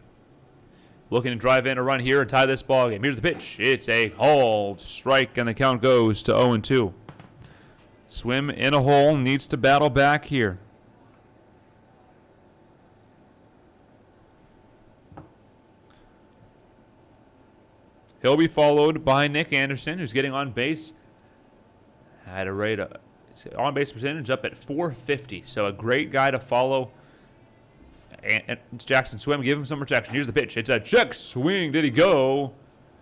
Looking to drive in a run here and tie this ball game. Here's the pitch. It's a called strike, and the count goes to 0-2. Swim in a hole, needs to battle back here. He'll be followed by Nick Anderson, who's getting on base at a rate on-base percentage up at .450. So a great guy to follow. And Jackson Swim, give him some protection. Here's the pitch. It's a check swing. Did he go?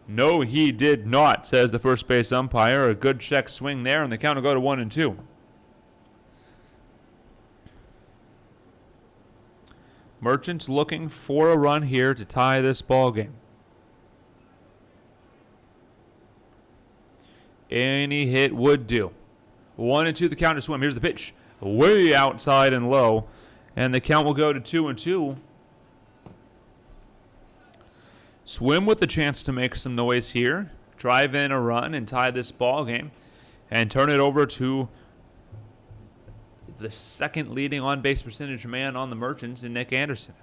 No, he did not, says the first base umpire. A good check swing there, and the count will go to 1-2. Merchants looking for a run here to tie this ball game. Any hit would do. 1-2 the count to Swim. Here's the pitch. Way outside and low. And the count will go to 2-2. Swim with the chance to make some noise here. Drive in a run and tie this ball game. And turn it over to the second leading on-base percentage man on the Merchants in Nick Anderson.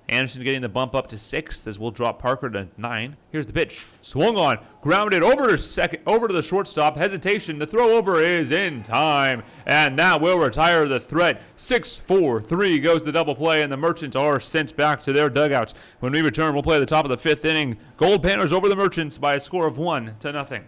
Anderson getting the bump up to 6 as we'll drop Parker to 9. Here's the pitch. Swung on. Grounded over to the shortstop. Hesitation. The throw over is in time. And that will retire the threat. 6-4-3 goes the double play, and the Merchants are sent back to their dugouts. When we return, we'll play the top of the 5th inning. Goldpanners over the Merchants by a score of 1-0.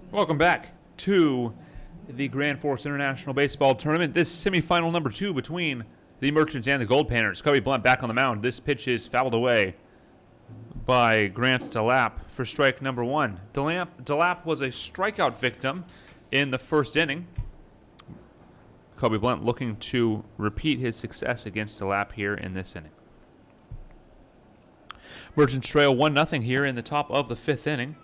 Welcome back to the Grand Forks International Baseball Tournament. This semifinal number 2 between the Merchants and the Goldpanners. Kobe Blunt back on the mound. This pitch is fouled away by Grant DeLapp for strike number 1. DeLapp was a strikeout victim in the first inning. Kobe Blunt looking to repeat his success against DeLapp here in this inning. Merchants trail 1-0 here in the top of the 5th inning.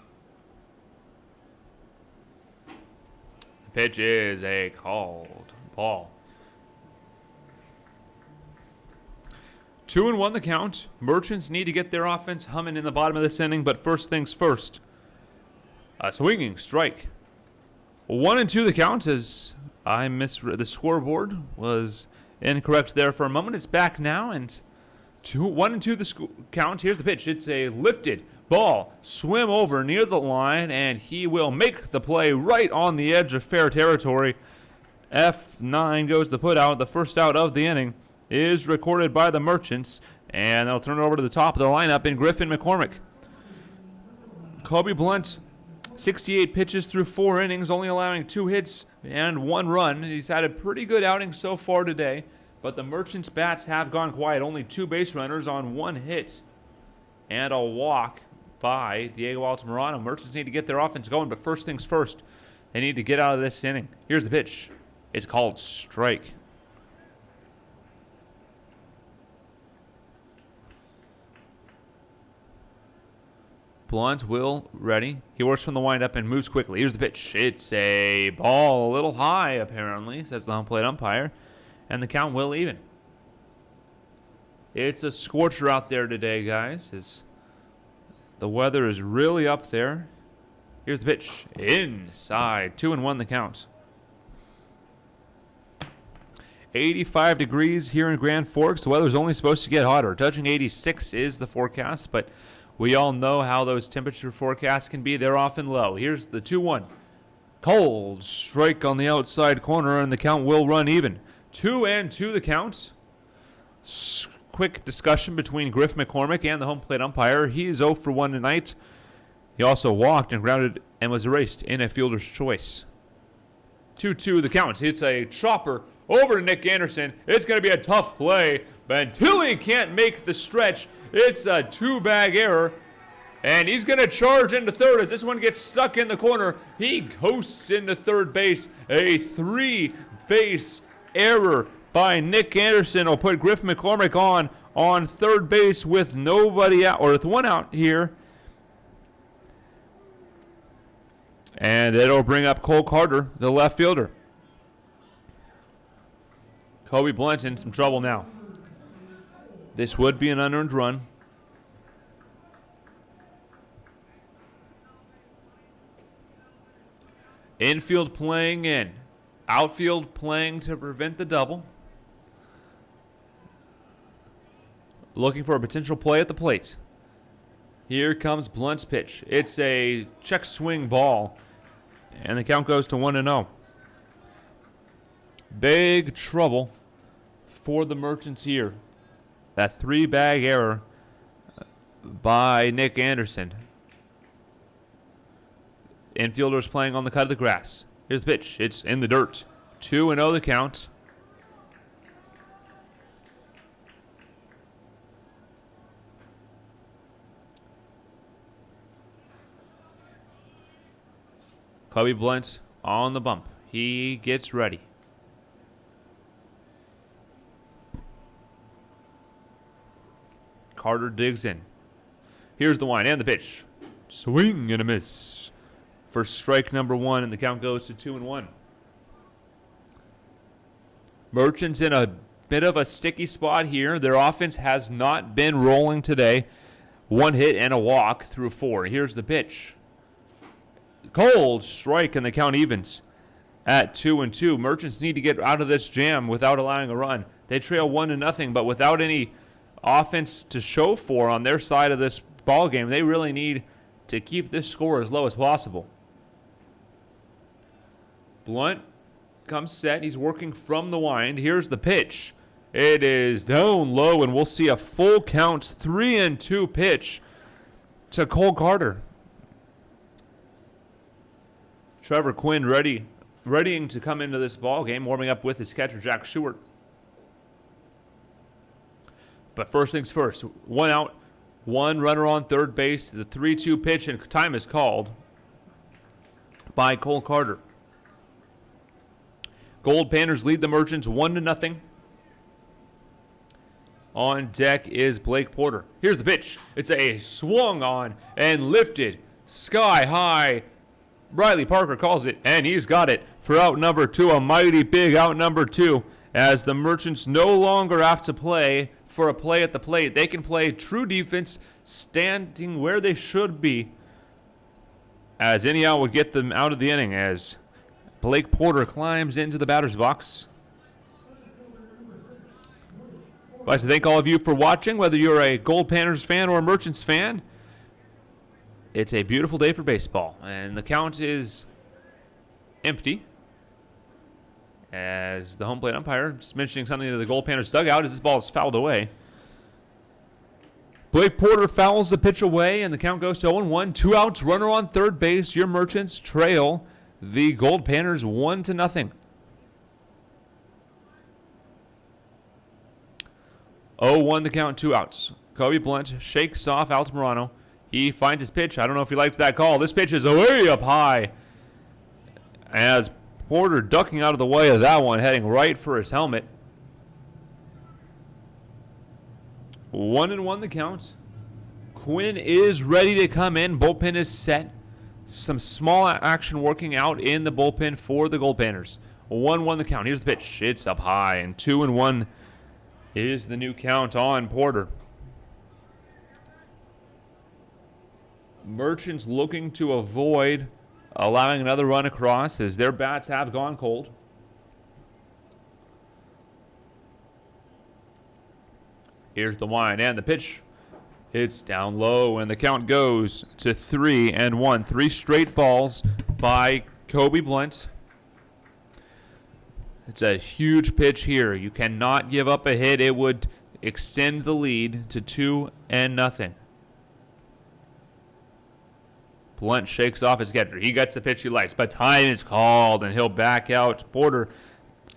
Pitch is a called ball. 2-1 the count. Merchants need to get their offense humming in the bottom of this inning, but first things first. A swinging strike. 1-2 the count as I misread. The scoreboard was incorrect there for a moment. It's back now, and 1-2 the count. Here's the pitch. It's a lifted ball, swim over near the line, and he will make the play right on the edge of fair territory. F9 goes the put out. The first out of the inning is recorded by the Merchants, and they'll turn it over to the top of the lineup in Griffin McCormick. Kobe Blunt, 68 pitches through 4 innings, only allowing 2 hits and 1 run. He's had a pretty good outing so far today, but the Merchants' bats have gone quiet. Only 2 base runners on 1 hit and a walk by Diego Altamirano. Merchants need to get their offense going, but first things first, they need to get out of this inning. Here's the pitch. It's called strike. Blunt will ready. He works from the windup and moves quickly. Here's the pitch. It's a ball a little high, apparently, says the home plate umpire, and the count will even. It's a scorcher out there today, guys. The weather is really up there. Here's the pitch. Inside. 2-1 the count. 85 degrees here in Grand Forks. The weather's only supposed to get hotter. Touching 86 is the forecast, but we all know how those temperature forecasts can be. They're often low. Here's the 2-1. Cold strike on the outside corner, and the count will run even. 2-2 the count. Quick discussion between Griff McCormick and the home plate umpire. He is 0 for 1 tonight. He also walked and grounded and was erased in a fielder's choice. 2-2 the count. Hits a chopper over to Nick Anderson. It's going to be a tough play, but until he can't make the stretch, it's a 2-bag error. And he's going to charge into third as this one gets stuck in the corner. He coasts into third base. A 3-base error by Nick Anderson will put Griff McCormick on third base with nobody out, or with one out here. And it'll bring up Cole Carter, the left fielder. Kobe Blunt in some trouble now. This would be an unearned run. Infield playing in. Outfield playing to prevent the double. Looking for a potential play at the plate. Here comes Blunt's pitch. It's a check swing ball. And the count goes to 1-0. Big trouble for the Merchants here. That 3-bag error by Nick Anderson. Infielders playing on the cut of the grass. Here's the pitch. It's in the dirt. 2-0 the count. Kobe Blunt on the bump. He gets ready. Carter digs in. Here's the wind and the pitch. Swing and a miss for strike number 1, and the count goes to 2-1. Merchants in a bit of a sticky spot here. Their offense has not been rolling today. 1 hit and a walk through 4. Here's the pitch. Cold strike, and the count evens at 2-2. Merchants need to get out of this jam without allowing a run. They trail 1-0, but without any offense to show for on their side of this ball game, they really need to keep this score as low as possible. Blunt comes set. He's working from the wind. Here's the pitch. It is down low, and we'll see a full count 3-2 pitch to Cole Carter. Trevor Quinn readying to come into this ball game, warming up with his catcher, Jack Stewart. But first things first, 1 out, 1 runner on third base. The 3-2 pitch, and time is called by Cole Carter. Goldpanners lead the Merchants 1-0. On deck is Blake Porter. Here's the pitch. It's a swung on and lifted sky high. Riley Parker calls it, and he's got it for out number 2, a mighty big out number 2, as the Merchants no longer have to play for a play at the plate. They can play true defense, standing where they should be, as any out would get them out of the inning, as Blake Porter climbs into the batter's box. I'd like to thank all of you for watching, whether you're a Goldpanners fan or a Merchants fan. It's a beautiful day for baseball, and the count is empty, as the home plate umpire is mentioning something to the Goldpanners dugout as this ball is fouled away. Blake Porter fouls the pitch away, and the count goes to 0-1. 2 outs, runner on third base. Your Merchants trail the Goldpanners 1-0. 0-1 the count, 2 outs. Kobe Blunt shakes off Altamirano. He finds his pitch. I don't know if he likes that call. This pitch is way up high, as Porter ducking out of the way of that one, heading right for his helmet. 1-1 the count. Quinn is ready to come in. Bullpen is set. Some small action working out in the bullpen for the Goldpanners. 1-1 the count. Here's the pitch. It's up high, and 2-1 is the new count on Porter. Merchants looking to avoid allowing another run across, as their bats have gone cold. Here's the wind and the pitch. It's down low, and the count goes to 3-1. 3 straight balls by Kobe Blunt. It's a huge pitch here. You cannot give up a hit. It would extend the lead to 2-0. Blunt shakes off his catcher. He gets the pitch he likes, but time is called, and he'll back out. Porter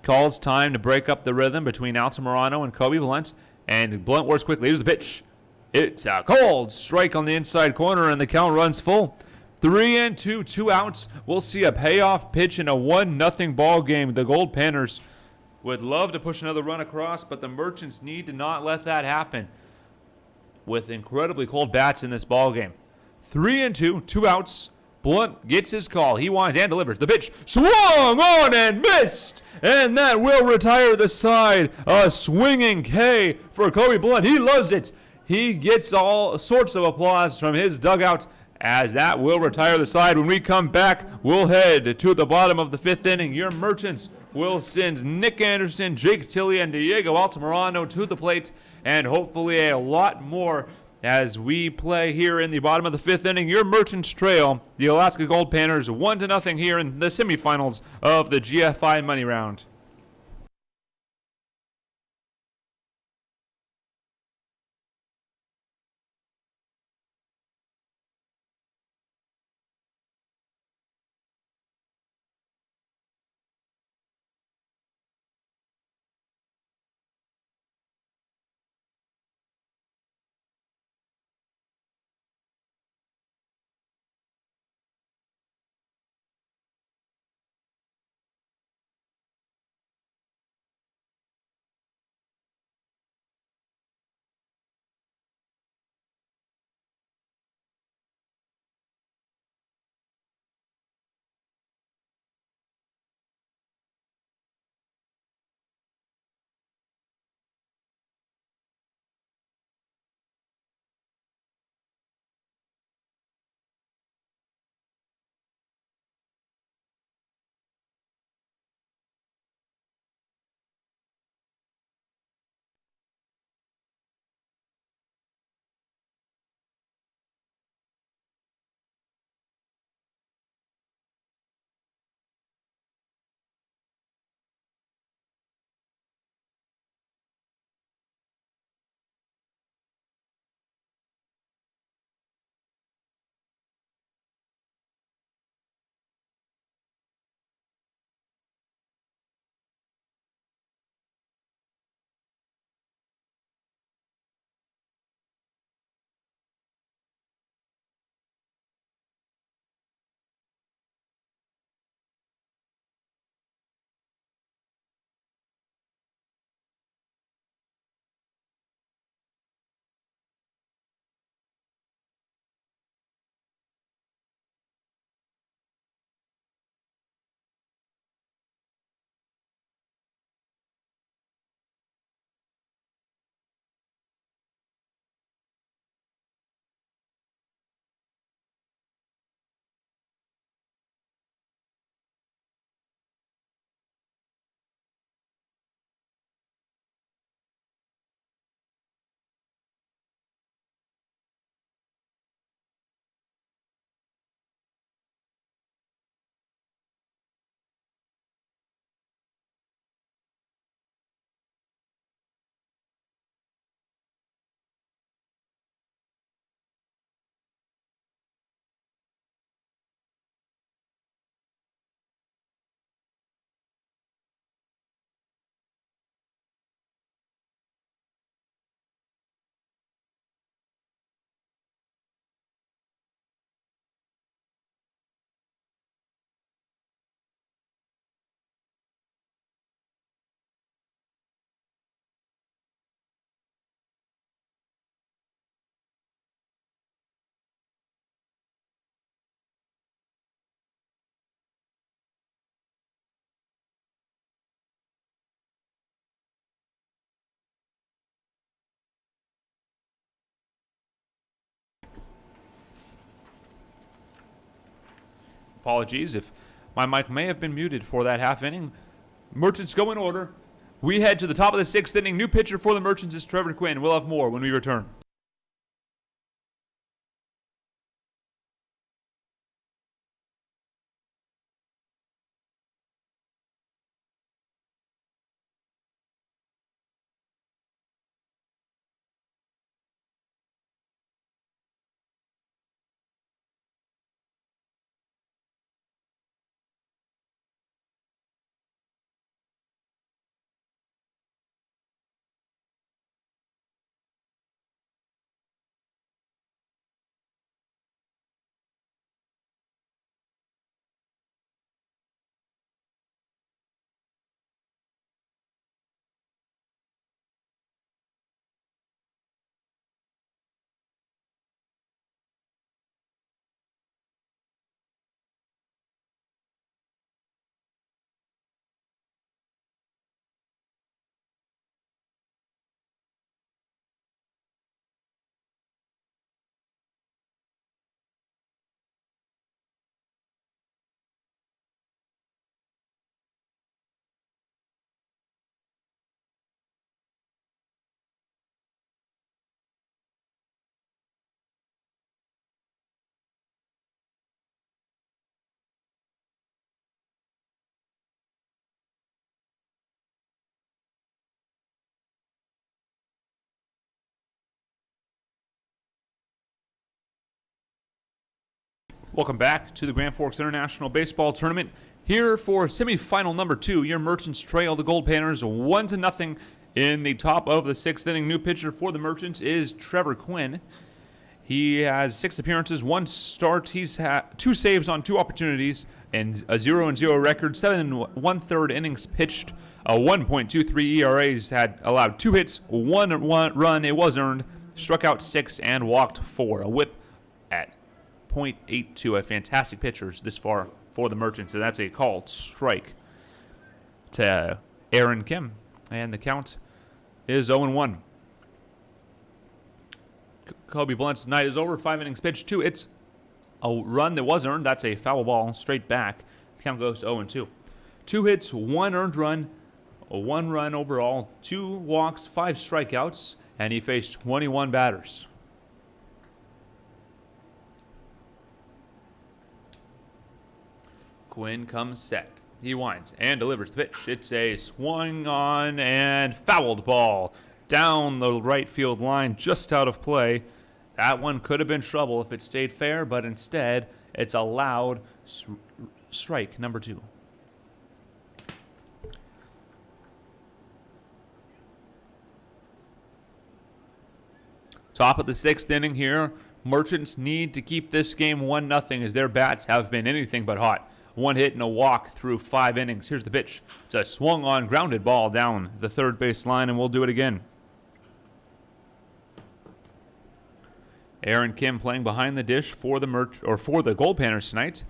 calls time to break up the rhythm between Altamirano and Kobe Blunt, and Blunt works quickly. Here's the pitch. It's a cold strike on the inside corner, and the count runs full. 3-2, 2 outs. We'll see a payoff pitch in a 1-0 ball game. The Goldpanners would love to push another run across, but the Merchants need to not let that happen with incredibly cold bats in this ball game. 3-2, 2 outs. Blunt gets his call. He winds and delivers. The pitch swung on and missed, and that will retire the side. A swinging K for Kobe Blunt. He loves it. He gets all sorts of applause from his dugout as that will retire the side. When we come back, we'll head to the bottom of the 5th inning. Your Merchants will send Nick Anderson, Jake Tilley, and Diego Altamirano to the plate, and hopefully a lot more as we play here in the bottom of the 5th inning. Your Merchants trail the Alaska Goldpanners 1-0 here in the semifinals of the GFI money round. Apologies if my mic may have been muted for that half inning. Merchants go in order. We head to the top of the 6th inning. New pitcher for the Merchants is Trevor Quinn. We'll have more when we return. Welcome back to the Grand Forks International Baseball Tournament. Here for semifinal number 2, your Merchants trail the Goldpanners 1-0 in the top of the 6th inning. New pitcher for the Merchants is Trevor Quinn. He has 6 appearances, 1 start. He's had 2 saves on 2 opportunities and a 0-0 record, 7 1/3 innings pitched, a 1.23 ERA. He's had allowed 2 hits, 1 run, it was earned, struck out 6 and walked 4. A whip at .82, a fantastic pitcher this far for the Merchants, and that's a called strike to Aaron Kim, and the count is 0-1. Kobe Blunt's night is over. 5 innings pitched, 2 hits, a run that was earned. That's a foul ball straight back. The count goes to 0-2. 2 hits, 1 earned run, 1 run overall, 2 walks, 5 strikeouts, and he faced 21 batters. Quinn comes set. He winds and delivers the pitch. It's a swung on and fouled ball down the right field line, just out of play. That one could have been trouble if it stayed fair, but instead it's a loud strike, number 2. Top of the 6th inning here. Merchants need to keep this game 1-0 as their bats have been anything but hot. 1 hit and a walk through 5 innings. Here's the pitch. It's a swung on, grounded ball down the third base line, and we'll do it again. Aaron Kim playing behind the dish for the Goldpanners tonight.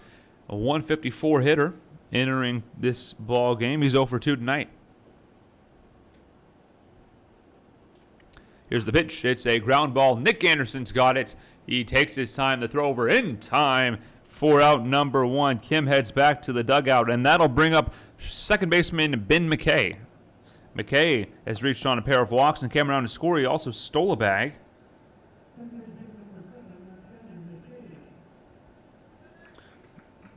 A 154 hitter entering this ball game. He's 0 for 2 tonight. Here's the pitch. It's a ground ball. Nick Anderson's got it. He takes his time. The throw over in time for out number 1. Kim heads back to the dugout, and that'll bring up second baseman Ben McKay. McKay has reached on a pair of walks and came around to score. He also stole a bag.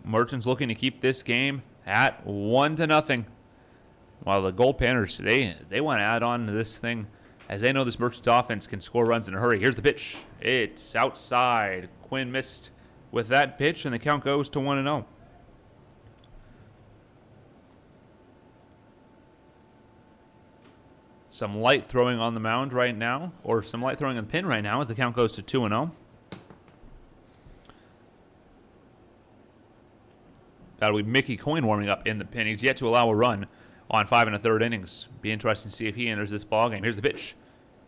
Merchants looking to keep this game at 1-0. While the Goldpanners, they want to add on to this thing, as they know this Merchants offense can score runs in a hurry. Here's the pitch. It's outside. Quinn missed with that pitch, and the count goes to 1-0. Some light throwing on the mound right now, or some light throwing on the pin right now, as the count goes to 2-0. That'll be Mickey Coyne warming up in the pin. He's yet to allow a run on 5 1/3 innings. Be interesting to see if he enters this ball game. Here's the pitch.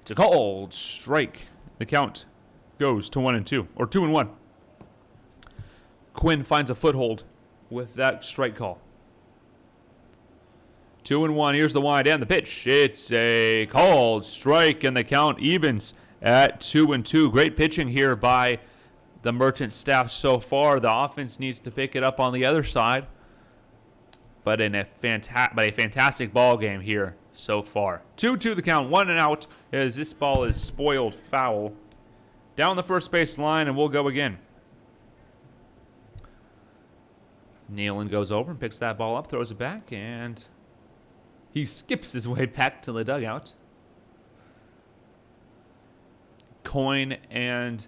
It's a called strike. The count goes to 1-2, or 2-1. Quinn finds a foothold with that strike call. 2-1. Here's the wind and the pitch. It's a called strike, and the count evens at 2-2. Great pitching here by the Merchant staff so far. The offense needs to pick it up on the other side, but a fantastic ball game here so far. 2-2 the count, 1 and out, as this ball is spoiled foul down the first base line, and we'll go again. Nealon goes over and picks that ball up, throws it back, and he skips his way back to the dugout. Coyne and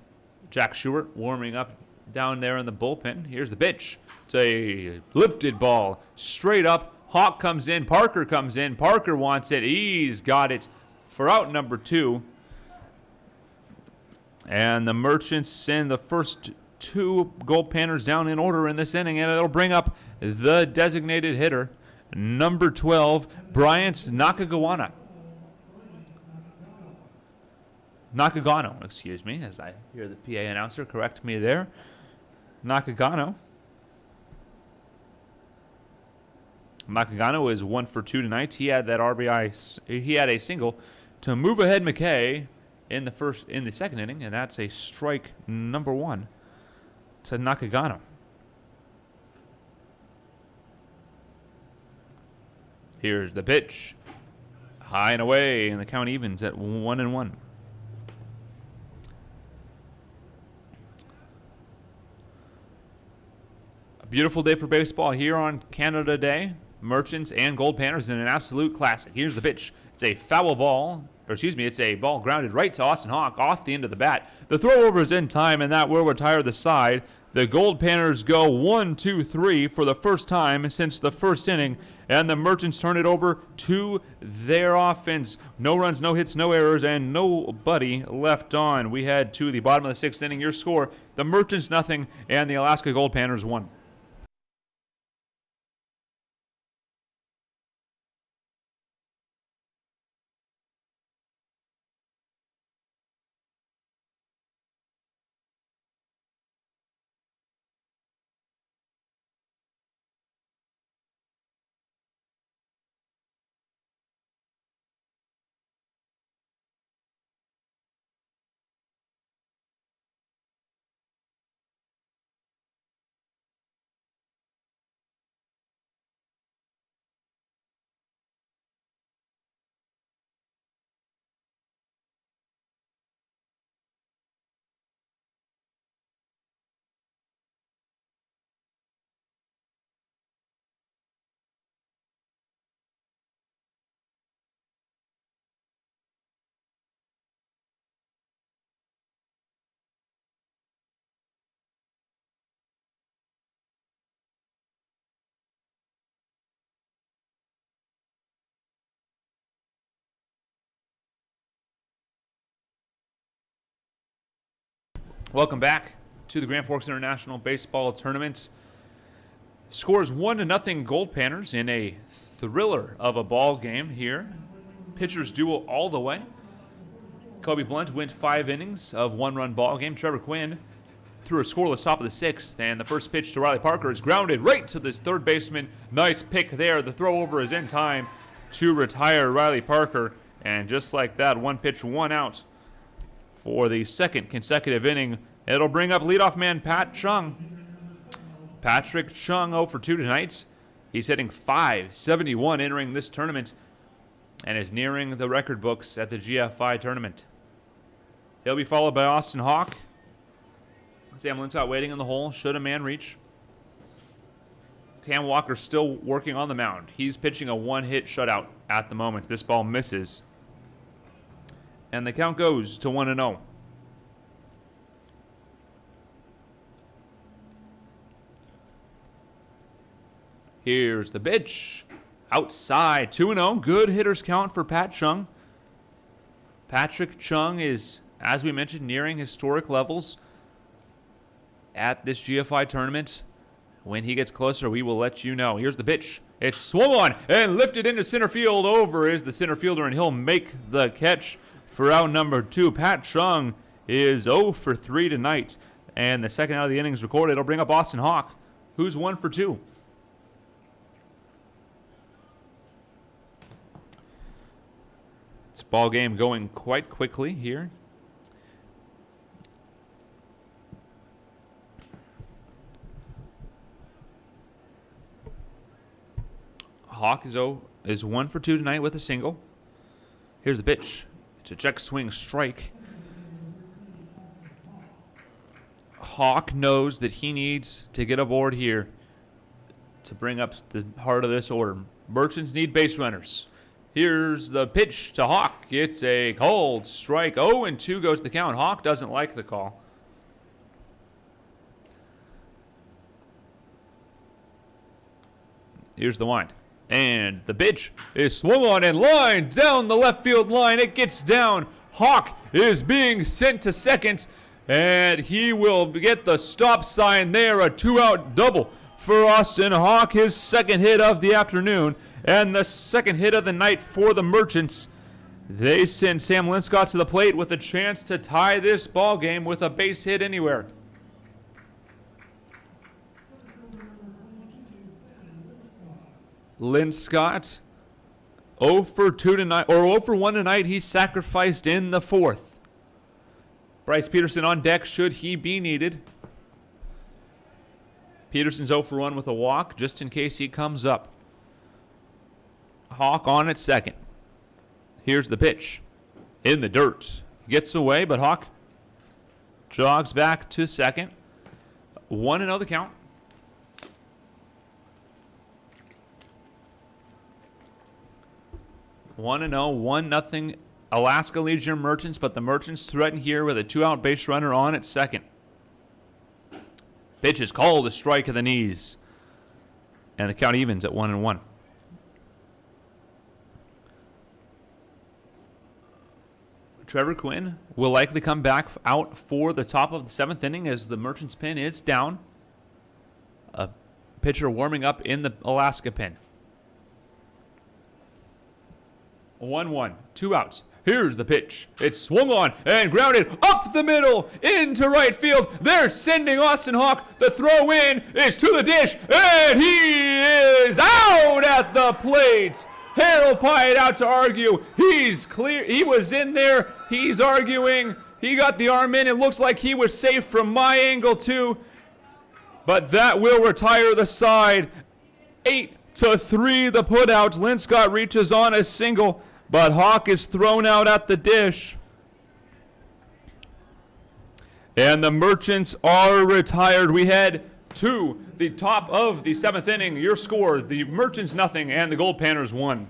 Jack Stewart warming up down there in the bullpen. Here's the pitch. It's a lifted ball straight up. Hawk comes in. Parker comes in. Parker wants it. He's got it for out number 2. And the Merchants send the first 2 Goldpanners down in order in this inning, and it'll bring up the designated hitter, number 12, Bryant Nakagano, excuse me, as I hear the PA announcer correct me there. Nakagano is 1 for 2 tonight. He had that RBI. He had a single to move ahead McKay in the second inning, and that's a strike number 1 to Nakagano. Here's the pitch. High and away, and the count evens at 1-1. A beautiful day for baseball here on Canada Day. Merchants and Goldpanners in an absolute classic. Here's the pitch. It's a foul ball. It's a ball grounded right to Austin Hawk off the end of the bat. The throw over is in time, and that will retire the side. The Goldpanners go 1-2-3 for the first time since the first inning, and the Merchants turn it over to their offense. No runs, no hits, no errors, and nobody left on. We head to the bottom of the sixth inning. Your score, the Merchants nothing, and the Alaska Goldpanners 1. Welcome back to the Grand Forks International Baseball Tournament. Scores 1-0 Goldpanners in a thriller of a ball game here. Pitchers duel all the way. Kobe Blunt went 5 innings of one-run ball game. Trevor Quinn threw a scoreless top of the sixth, and the first pitch to Riley Parker is grounded right to this third baseman. Nice pick there. The throw over is in time to retire Riley Parker, and just like that, one pitch, one out for the second consecutive inning. It'll bring up leadoff man Pat Chung. Patrick Chung 0 for 2 tonight. He's hitting .571 entering this tournament and is nearing the record books at the GFI tournament. He'll be followed by Austin Hawk. Sam Linscott waiting in the hole. Should a man reach? Cam Walker still working on the mound. He's pitching a one-hit shutout at the moment. This ball misses. And the count goes to 1-0. Here's the pitch. Outside, 2-0. Good hitter's count for Pat Chung. Patrick Chung is, as we mentioned, nearing historic levels at this GFI tournament. When he gets closer, we will let you know. Here's the pitch. It's swung on and lifted into center field. Over is the center fielder, and he'll make the catch for out number 2. Pat Chung is 0 for 3 tonight, and the second out of the innings recorded. It'll bring up Austin Hawk, who's 1 for 2. This ball game going quite quickly here. Hawk is 1 for 2 tonight with a single. Here's the pitch. It's a check swing strike. Hawk knows that he needs to get aboard here to bring up the heart of this order. Merchants need base runners. Here's the pitch to Hawk. It's a cold strike. 0-2 goes the count. Hawk doesn't like the call. Here's the wind. And the pitch is swung on and lined down the left field line. It gets down. Hawk is being sent to second, and he will get the stop sign there. A 2-out double for Austin Hawk, his second hit of the afternoon and the second hit of the night for the Merchants. They send Sam Linscott to the plate with a chance to tie this ball game with a base hit anywhere. Linscott 0 for 2 tonight, or 0 for 1 tonight. He sacrificed in the fourth. Bryce Peterson on deck should he be needed. Peterson's 0 for 1 with a walk just in case he comes up. Hawk on at second. Here's the pitch. In the dirt. Gets away, but Hawk jogs back to second. 1-0 the count. 1-0, 1-0 Alaska leads your Merchants, but the Merchants threaten here with a 2-out base runner on at second. Pitch is called a strike of the knees. And the count evens at 1-1. Trevor Quinn will likely come back out for the top of the 7th inning as the Merchants pin is down. A pitcher warming up in the Alaska pen. 1-1, 2 outs. Here's the pitch. It's swung on and grounded up the middle into right field. They're sending Austin Hawk. The throw in is to the dish, and he is out at the plate. Harold Pyatt out to argue. He's clear. He was in there. He's arguing. He got the arm in. It looks like he was safe from my angle too. But that will retire the side. 8-3 the putouts. Linscott reaches on a single, but Hawk is thrown out at the dish. And the Merchants are retired. We head to the top of the 7th inning. Your score, the Merchants nothing and the Goldpanners 1.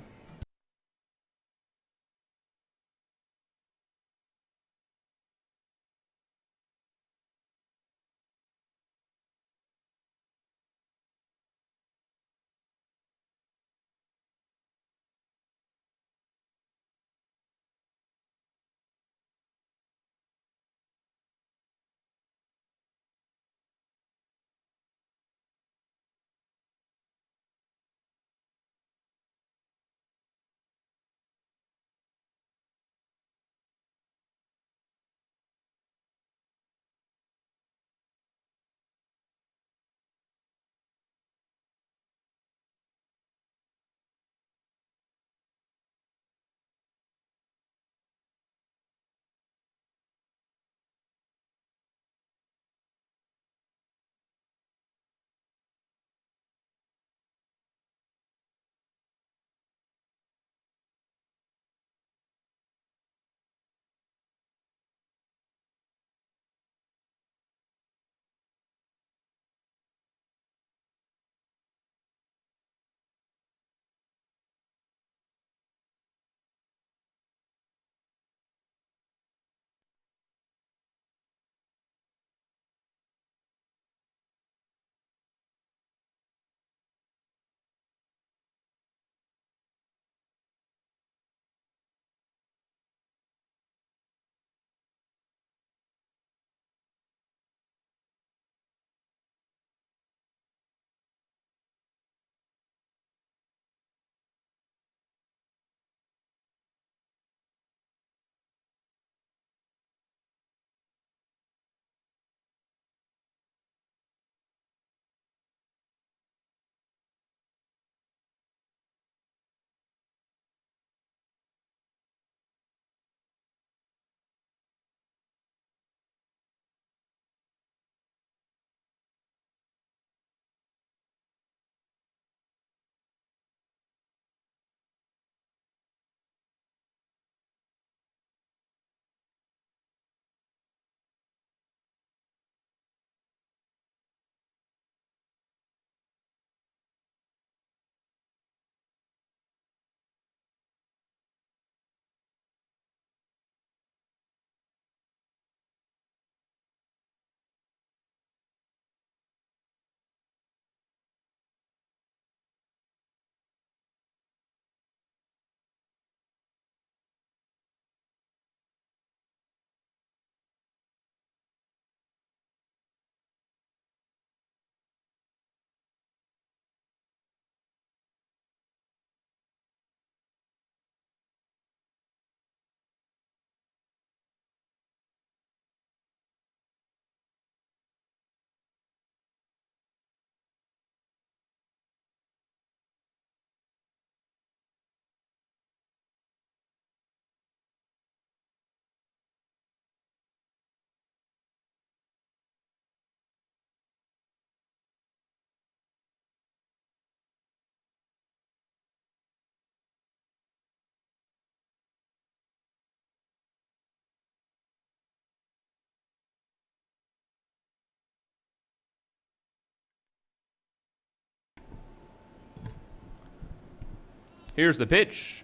Here's the pitch.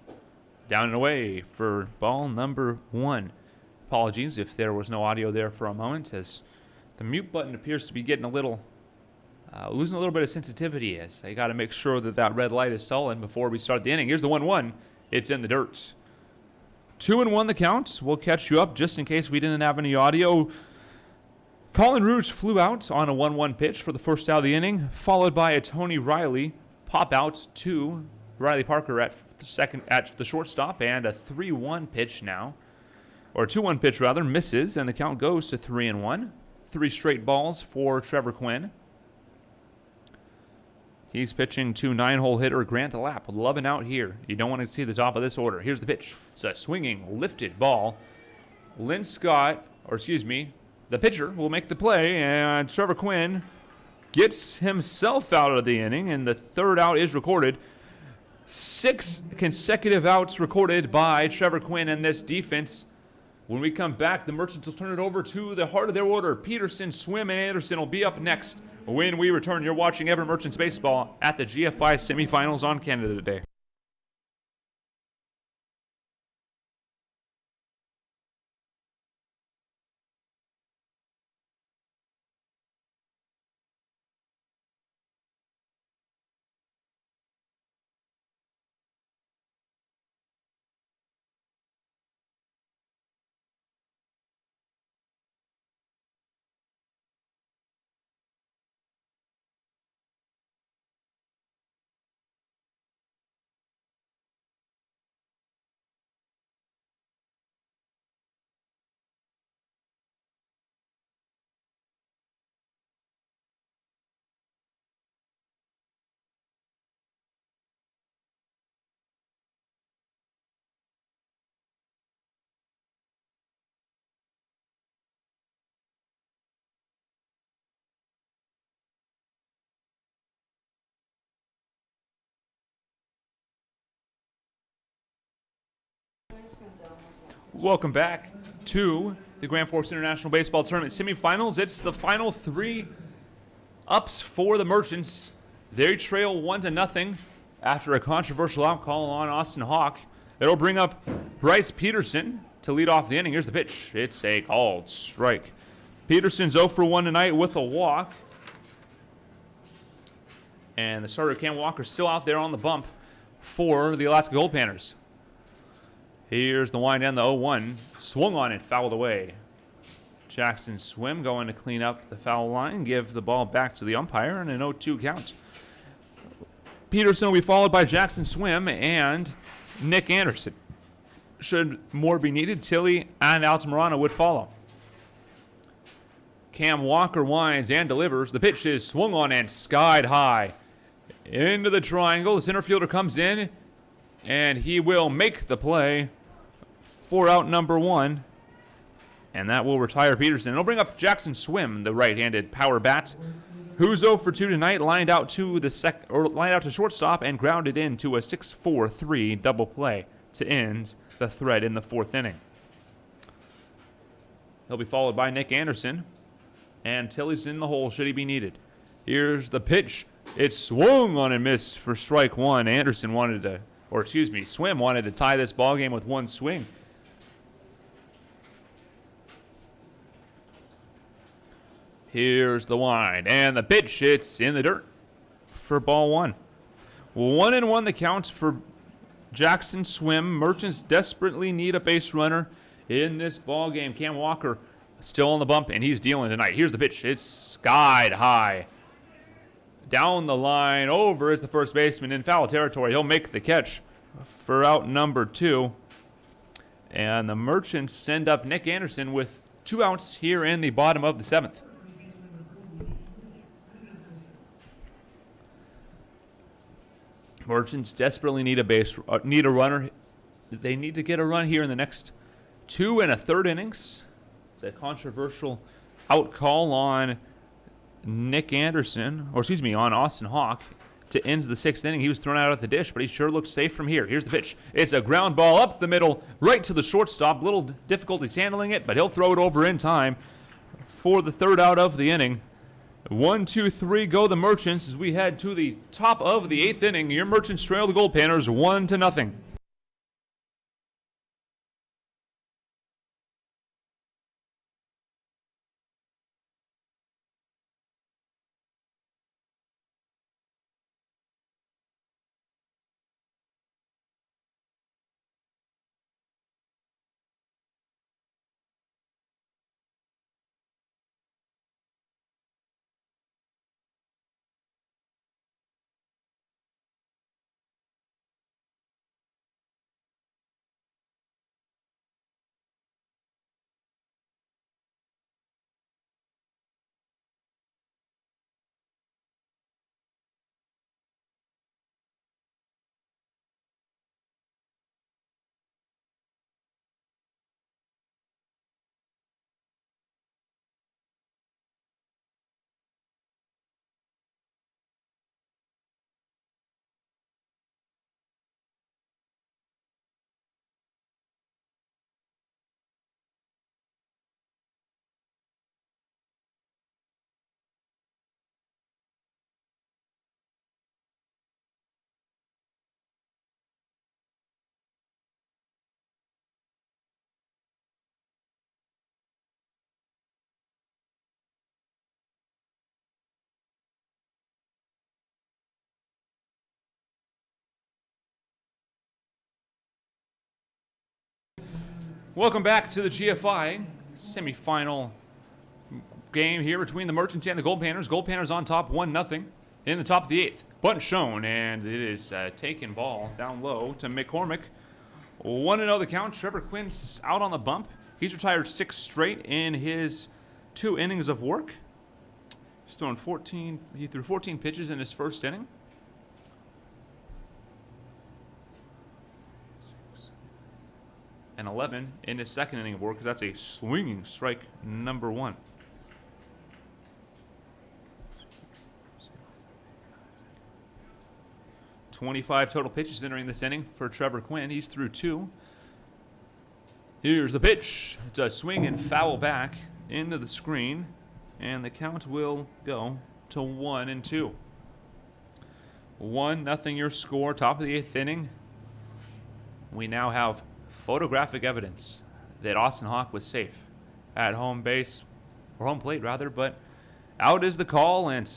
Down and away for ball number 1. Apologies if there was no audio there for a moment, as the mute button appears to be getting a little Losing a little bit of sensitivity is. I got to make sure that that red light is sullen before we start the inning. Here's the 1-1. It's in the dirt. 2-1 the count. We'll catch you up just in case we didn't have any audio. Colin Rouge flew out on a 1-1 pitch for the first out of the inning, followed by a Tony Riley pop out to Riley Parker at second at the shortstop, and a 3-1 pitch now, or 2-1 pitch rather, misses, and the count goes to 3-1. 3 straight balls for Trevor Quinn. He's pitching to 9-hole hitter Grant Lapp. Loving out here. You don't want to see the top of this order. Here's the pitch. It's a swinging, lifted ball. The pitcher will make the play, and Trevor Quinn gets himself out of the inning, and the third out is recorded. 6 consecutive outs recorded by Trevor Quinn and this defense. When we come back, the Merchants will turn it over to the heart of their order. Peterson, Swim, and Anderson will be up next. When we return, you're watching Everett Merchants Baseball at the GFI Semifinals on Canada Day. Welcome back to the Grand Forks International Baseball Tournament semifinals. It's the final 3 ups for the Merchants. They trail 1-0 after a controversial out call on Austin Hawk. It'll bring up Bryce Peterson to lead off the inning. Here's the pitch. It's a called strike. Peterson's 0 for 1 tonight with a walk. And the starter, Cam Walker, still out there on the bump for the Alaska Goldpanners. Here's the wind and the 0-1. Swung on it, fouled away. Jackson Swim going to clean up the foul line, give the ball back to the umpire, and an 0-2 count. Peterson will be followed by Jackson Swim and Nick Anderson. Should more be needed, Tilly and Altamirano would follow. Cam Walker winds and delivers. The pitch is swung on and skied high into the triangle. The center fielder comes in, and he will make the play for out number 1, and that will retire Peterson. It'll bring up Jackson Swim, the right-handed power bat, who's 0 for 2 tonight, lined out to shortstop and grounded into a 6-4-3 double play to end the thread in the 4th inning. He'll be followed by Nick Anderson, and Tilly's in the hole should he be needed. Here's the pitch. It's swung on and missed for strike 1. Swim wanted to tie this ball game with 1 swing. Here's the wind and the pitch. It's in the dirt for ball 1. 1-1 the count for Jackson Swim. Merchants desperately need a base runner in this ball game. Cam Walker still on the bump, and he's dealing tonight. Here's the pitch. It's skied high. Down the line, over is the first baseman in foul territory. He'll make the catch for out number 2. And the Merchants send up Nick Anderson with 2 outs here in the bottom of the 7th. Merchants desperately need a runner. They need to get a run here in the next 2 1/3 innings. It's a controversial out call on on Austin Hawk to end the 6th inning. He was thrown out at the dish, but he sure looked safe from here. Here's the pitch. It's a ground ball up the middle, right to the shortstop. Little difficulties handling it, but he'll throw it over in time for the 3rd out of the inning. 1, 2, 3 go the Merchants as we head to the top of the 8th inning. Your Merchants trail the Goldpanners 1-0. Welcome back to the GFI semifinal game here between the Merchants and the Goldpanners. Goldpanners on top, 1-0 in the top of the 8th. Button shown, and it is taken ball down low to McCormick. 1-0 the count. Trevor Quinn's out on the bump. He's retired 6 straight in his 2 innings of work. He's thrown 14. He threw 14 pitches in his first inning. And 11 in his second inning of work, because that's a swinging strike number 1. .25 total pitches entering this inning for Trevor Quinn. He's through 2. Here's the pitch. It's a swing and foul back into the screen, and the count will go to 1-2. 1-0 your score, top of the 8th inning. We now have photographic evidence that Austin Hawk was safe at home base, or home plate rather, but out is the call, and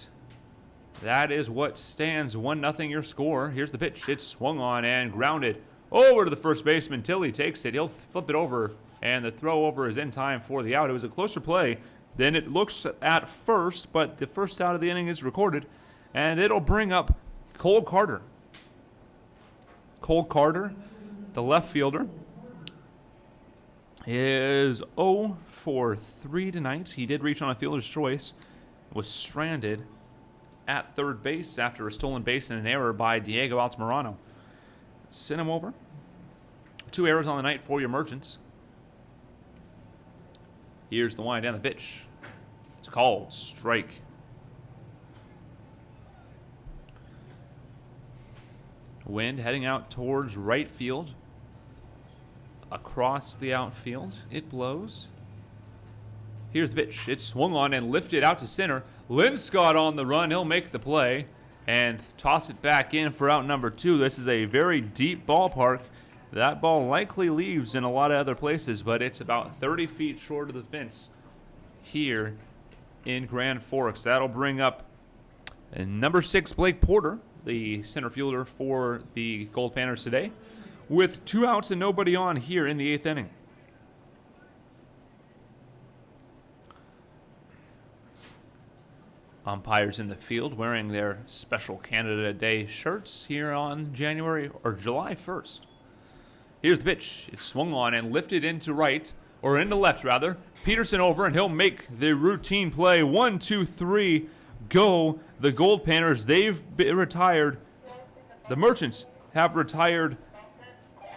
that is what stands 1-0 your score. Here's the pitch. It's swung on and grounded over to the first baseman. Tilly takes it. He'll flip it over, and the throw over is in time for the out. It was a closer play than it looks at first, but the first out of the inning is recorded, and it'll bring up Cole Carter. Cole Carter, the left fielder, is 0 for 3 tonight. He did reach on a fielder's choice, was stranded at third base after a stolen base and an error by Diego Altamirano. Send him over. 2 errors on the night for your Merchants. Here's the wind down the pitch. It's called strike. Wind heading out towards right field. Across the outfield, it blows. Here's the pitch. It's swung on and lifted out to center. Linscott on the run. He'll make the play and toss it back in for out number 2. This is a very deep ballpark. That ball likely leaves in a lot of other places, but it's about 30 feet short of the fence here in Grand Forks. That'll bring up number 6, Blake Porter, the center fielder for the Goldpanners today, with 2 outs and nobody on here in the 8th inning. Umpires in the field wearing their special Canada Day shirts here on July 1st. Here's the pitch. It's swung on and lifted into left rather. Peterson over, and he'll make the routine play. 1, 2, 3, go. The Goldpanners, they've been retired. The Merchants have retired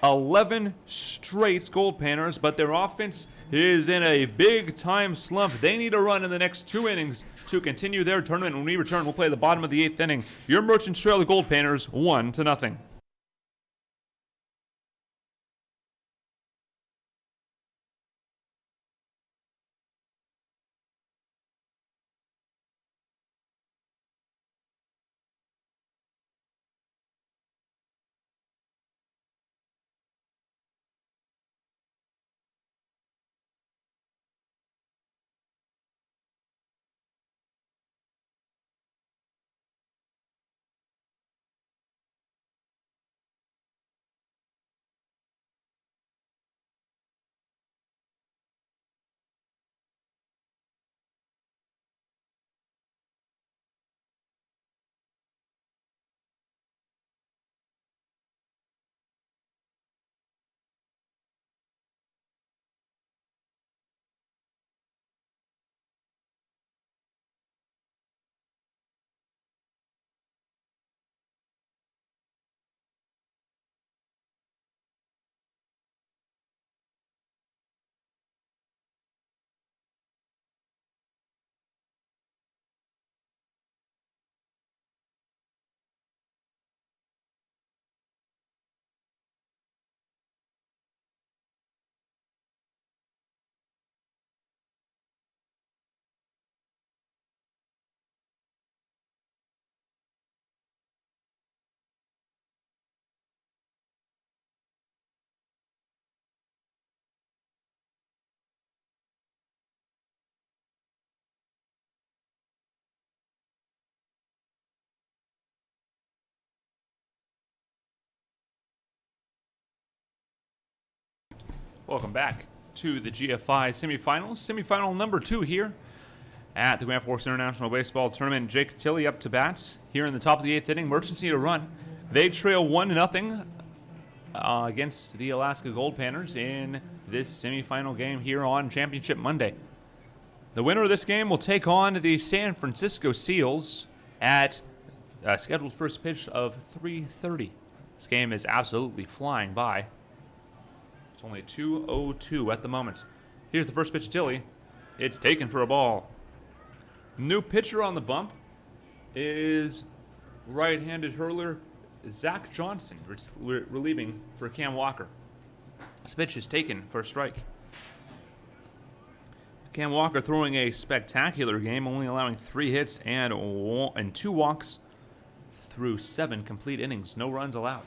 11 straight Goldpanners, but their offense is in a big-time slump. They need a run in the next 2 innings to continue their tournament. When we return, we'll play the bottom of the 8th inning. Your Merchants trail the Goldpanners 1-0. Welcome back to the GFI Semifinals. Semifinal number 2 here at the Grand Forks International Baseball Tournament. Jake Tilley up to bat here in the top of the 8th inning. Merchants need a run. They trail 1-0 against the Alaska Goldpanners in this semifinal game here on Championship Monday. The winner of this game will take on the San Francisco Seals at a scheduled first pitch of 3:30. This game is absolutely flying by. It's only 2:02 at the moment. Here's the first pitch to Tilley. It's taken for a ball. New pitcher on the bump is right-handed hurler Zach Johnson, relieving for Cam Walker. This pitch is taken for a strike. Cam Walker throwing a spectacular game, only allowing 3 hits and 2 walks through 7 complete innings. No runs allowed.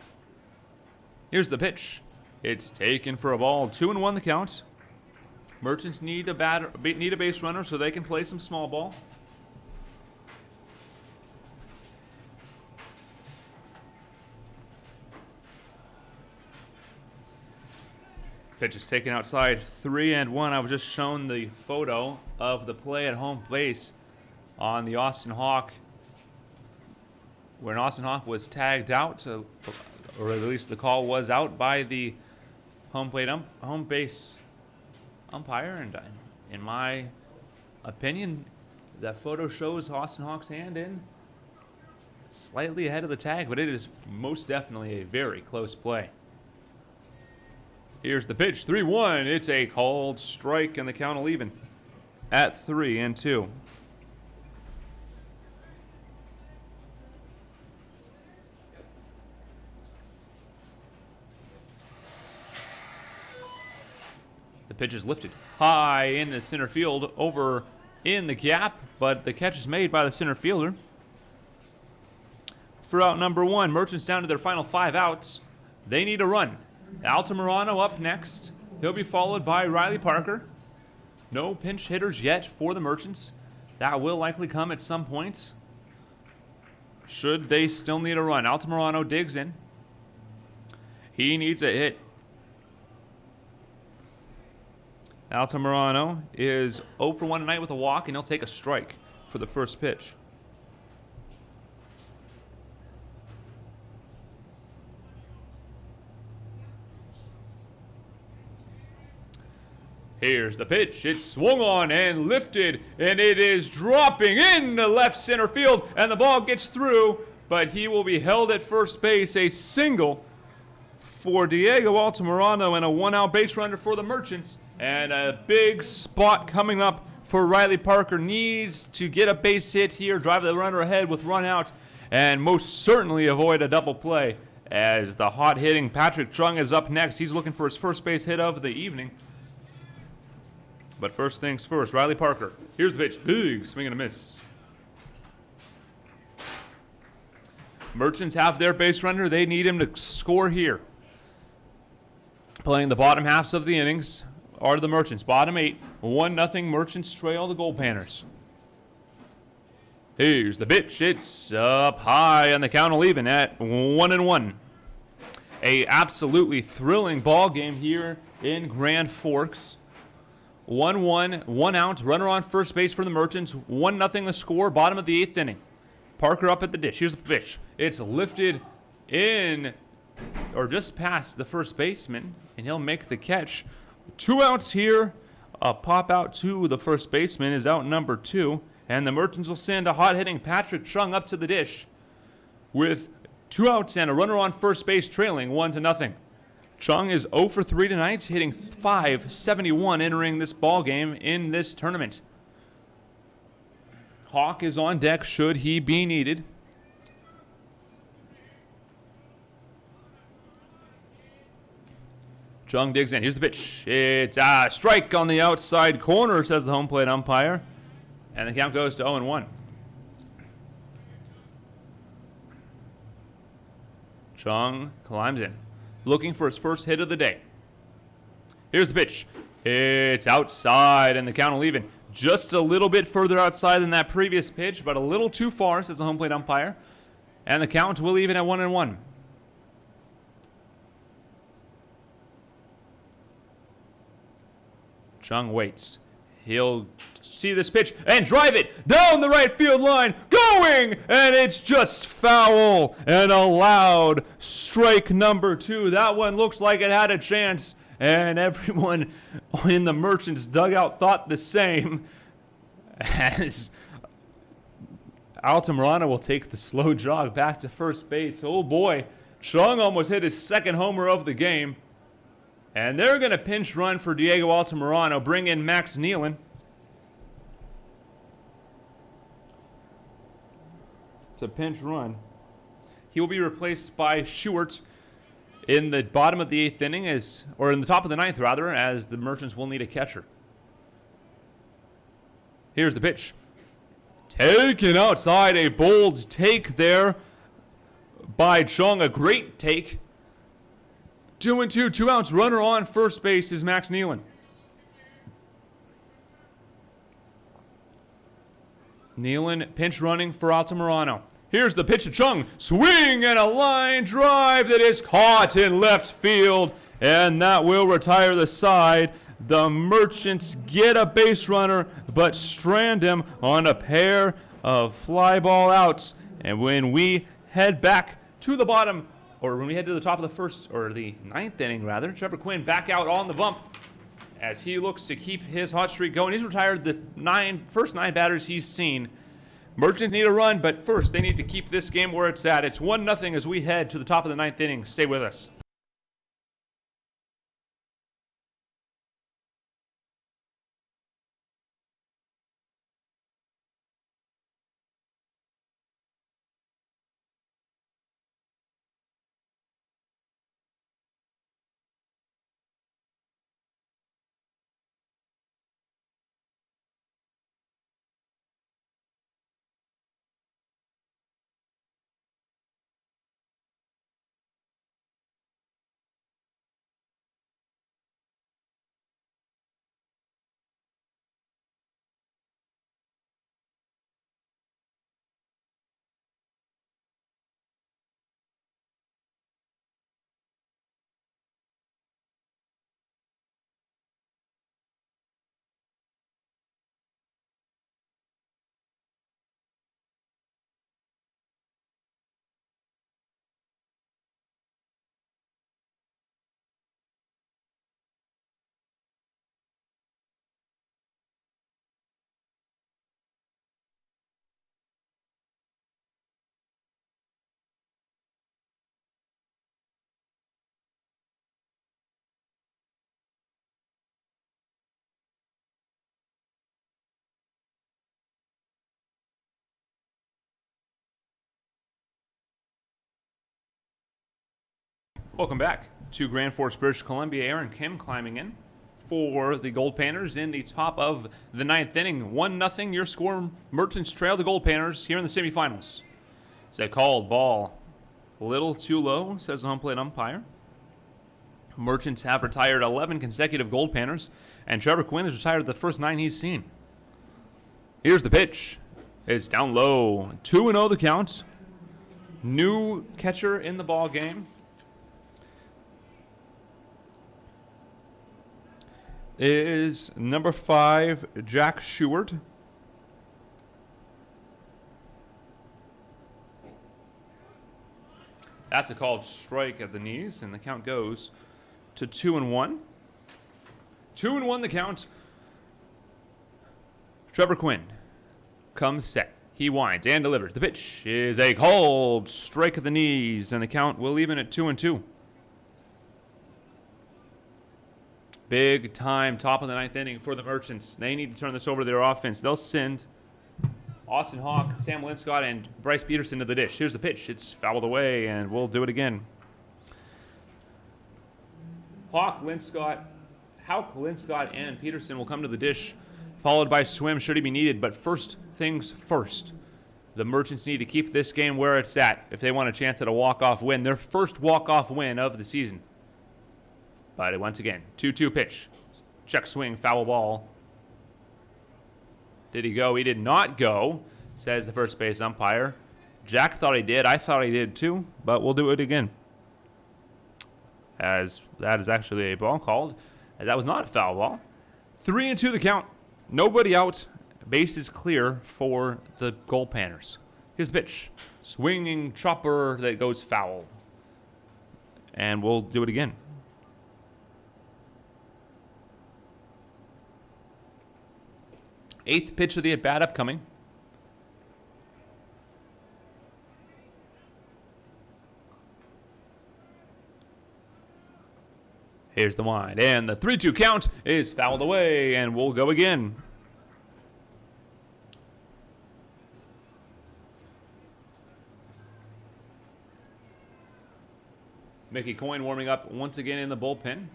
Here's the pitch. It's taken for a ball. 2-1 the count. Merchants need a base runner so they can play some small ball. Pitch is taken outside. 3-1. I was just shown the photo of the play at home base on the Austin Hawk, when Austin Hawk was tagged out, or at least the call was out by the home base umpire. And in my opinion, that photo shows Austin Hawk's hand in slightly ahead of the tag, but it is most definitely a very close play. Here's the pitch, 3-1. It's a called strike, and the count will even at 3-2. The pitch is lifted high in the center field, over in the gap, but the catch is made by the center fielder. For out number 1, Merchants down to their final 5 outs. They need a run. Altamirano up next. He'll be followed by Riley Parker. No pinch hitters yet for the Merchants. That will likely come at some point, should they still need a run. Altamirano digs in. He needs a hit. Altamirano is 0 for 1 tonight with a walk, and he'll take a strike for the first pitch. Here's the pitch. It's swung on and lifted, and it is dropping into left center field, and the ball gets through, but he will be held at first base. A single for Diego Altamirano and a 1-out base runner for the Merchants, and a big spot coming up for Riley Parker. Needs to get a base hit here, drive the runner ahead with run out, and most certainly avoid a double play, as the hot-hitting Patrick Chung is up next. He's looking for his first base hit of the evening. But first things first, Riley Parker. Here's the pitch. Big swing and a miss. Merchants have their base runner. They need him to score here. Playing the bottom halves of the innings are the Merchants. Bottom 8, 1-0 Merchants trail the Goldpanners. Here's the pitch. It's up high, and the count will even at 1-1. A absolutely thrilling ball game here in Grand Forks. 1-1, 1 out, runner on first base for the Merchants. 1-0 the score, bottom of the 8th inning. Parker up at the dish. Here's the pitch. It's lifted in, or just past the first baseman, and he'll make the catch. 2 outs here. A pop out to the first baseman is out number 2, and the Merchants will send a hot-hitting Patrick Chung up to the dish with 2 outs and a runner on first base, trailing 1-0. Chung is 0 for 3 tonight, hitting .571 entering this ball game in this tournament. Hawk is on deck should he be needed. Chung digs in. Here's the pitch. It's a strike on the outside corner, says the home plate umpire. And the count goes to 0-1. Chung climbs in, looking for his first hit of the day. Here's the pitch. It's outside, and the count will even. Just a little bit further outside than that previous pitch, but a little too far, says the home plate umpire. And the count will even at 1-1. Chung waits. He'll see this pitch and drive it down the right field line, going, and it's just foul and a loud strike number 2. That one looks like it had a chance, and everyone in the Merchants dugout thought the same, as Altamirano will take the slow jog back to first base. Oh boy, Chung almost hit his second homer of the game. And they're going to pinch run for Diego Altamirano, bring in Max Nealon. To pinch run. He will be replaced by Schubert in the bottom of the 8th inning, or in the top of the 9th rather, as the Merchants will need a catcher. Here's the pitch. Taken outside, a bold take there by Chung, a great take. 2-2, 2 outs, runner on first base is Max Nealon. Nealon pinch running for Altamirano. Here's the pitch to Chung. Swing and a line drive that is caught in left field, and that will retire the side. The Merchants get a base runner, but strand him on a pair of fly ball outs. And when we head back to the bottom, or when we head to the top of the first, or the 9th inning rather, Trevor Quinn back out on the bump as he looks to keep his hot streak going. He's retired the first 9 batters he's seen. Merchants need a run, but first they need to keep this game where it's at. It's 1-0 as we head to the top of the 9th inning. Stay with us. Welcome back to Grand Forks, British Columbia. Aaron Kim climbing in for the Goldpanners in the top of the 9th inning. 1-0 your score. Merchants trail the Goldpanners here in the semifinals. It's a called ball. A little too low, says the home plate umpire. Merchants have retired 11 consecutive Goldpanners, and Trevor Quinn has retired the first 9 he's seen. Here's the pitch. It's down low. 2-0 the count. New catcher in the ball game is number 5, Jack Schubert. That's a called strike at the knees, and the count goes to 2-1. 2-1 the count. Trevor Quinn comes set. He winds and delivers. The pitch is a called strike at the knees, and the count will even at 2-2. Big time, top of the 9th inning for the Merchants. They need to turn this over to their offense. They'll send Austin Hawk, Sam Linscott, and Bryce Peterson to the dish. Here's the pitch. It's fouled away, and we'll do it again. Hawk, Linscott, and Peterson will come to the dish, followed by Swim should he be needed. But first things first, the Merchants need to keep this game where it's at if they want a chance at a walk-off win. Their first walk-off win of the season. But once again, 2-2 pitch. Check swing, foul ball. Did he go? He did not go, says the first base umpire. Jack thought he did. I thought he did too, but we'll do it again. As that is actually a ball called. That was not a foul ball. 3-2 the count. Nobody out. Base is clear for the Goldpanners. Here's the pitch. Swinging chopper that goes foul. And we'll do it again. Eighth pitch of the at-bat upcoming. Here's the wind, and the 3-2 count is fouled away, and we'll go again. Mickey Coyne warming up once again in the bullpen.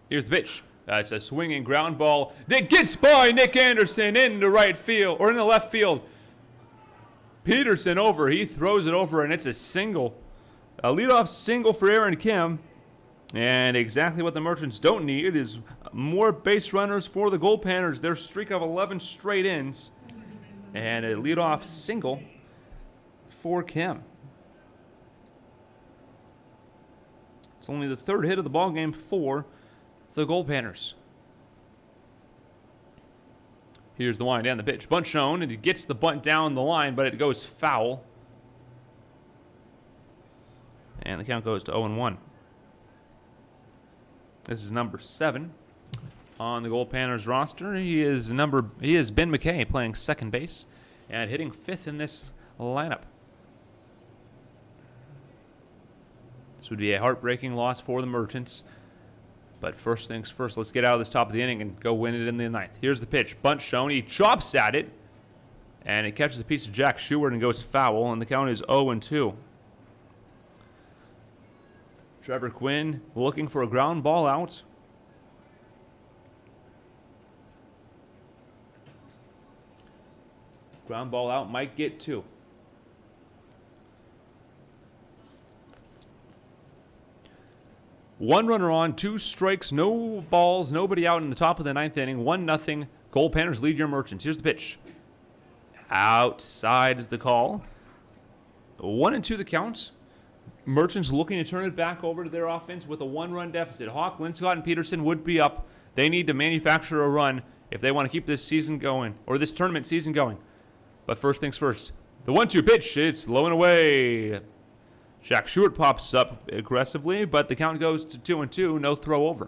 Here's the pitch. That's a swinging ground ball that gets by Nick Anderson into right field, or in the left field. Peterson over, he throws it over, and it's a single. A leadoff single for Aaron Kim. And exactly what the Merchants don't need is more base runners for the Goldpanners. Their streak of 11 straight ins. And a leadoff single for Kim. It's only the third hit of the ballgame for the Goldpanners. Here's the wind and the pitch. Bunt shown, and he gets the bunt down the line, but it goes foul. And the count goes to 0-1. This is number 7 on the Goldpanners roster. He is Ben McKay playing second base and hitting 5th in this lineup. This would be a heartbreaking loss for the Merchants. But first things first, let's get out of this top of the inning and go win it in the 9th. Here's the pitch. Bunt shown. He chops at it. And it catches a piece of Jack Sheward and goes foul. And the count is 0-2. Trevor Quinn looking for a ground ball out. Ground ball out, might get 2. One runner on, 2 strikes, no balls, nobody out in the top of the 9th inning. 1-0. Goldpanners lead your Merchants. Here's the pitch. Outside is the call. 1-2 the count. Merchants looking to turn it back over to their offense with a 1-run deficit. Hawk, Linscott, and Peterson would be up. They need to manufacture a run if they want to keep this season going, or this tournament season going. But first things first. The 1-2 pitch, it's low and away. Jack Sheward pops up aggressively, but the count goes to 2-2, no throw over.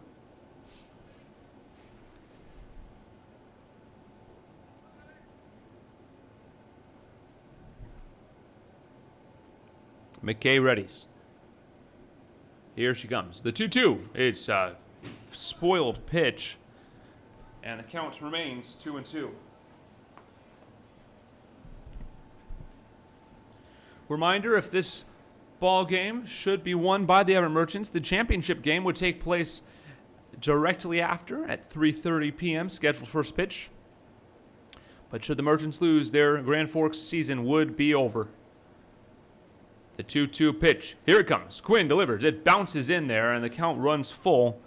McKay readies. Here she comes. The 2-2. It's a spoiled pitch. And the count remains 2-2. Reminder, if this ball game should be won by the Everett Merchants, the championship game would take place directly after at 3:30 p.m. scheduled first pitch. But should the Merchants lose, their Grand Forks season would be over. The 2-2 pitch. Here it comes. Quinn delivers. It bounces in there, and the count runs full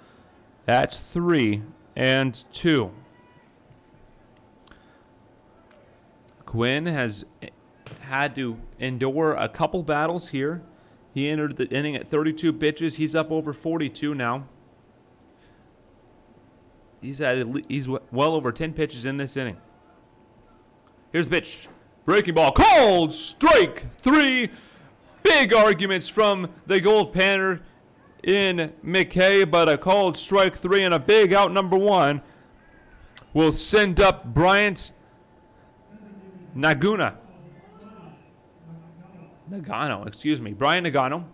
at 3-2. Quinn has had to endure a couple battles here. He entered the inning at 32 pitches. He's up over 42 now. He's well over 10 pitches in this inning. Here's the pitch. Breaking ball. Called strike 3. Big arguments from the Goldpanner in McKay, but a called strike 3 and a big out number 1 will send up Bryant Brian Nagano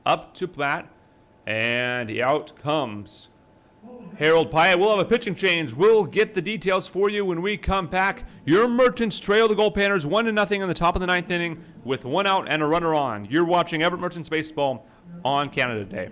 up to bat, and out comes Harold Pyatt. We'll have a pitching change. We'll get the details for you when we come back. Your Merchants trail the Goldpanners 1-0 in the top of the 9th inning with 1 out and a runner on. You're watching Everett Merchants Baseball on Canada Day.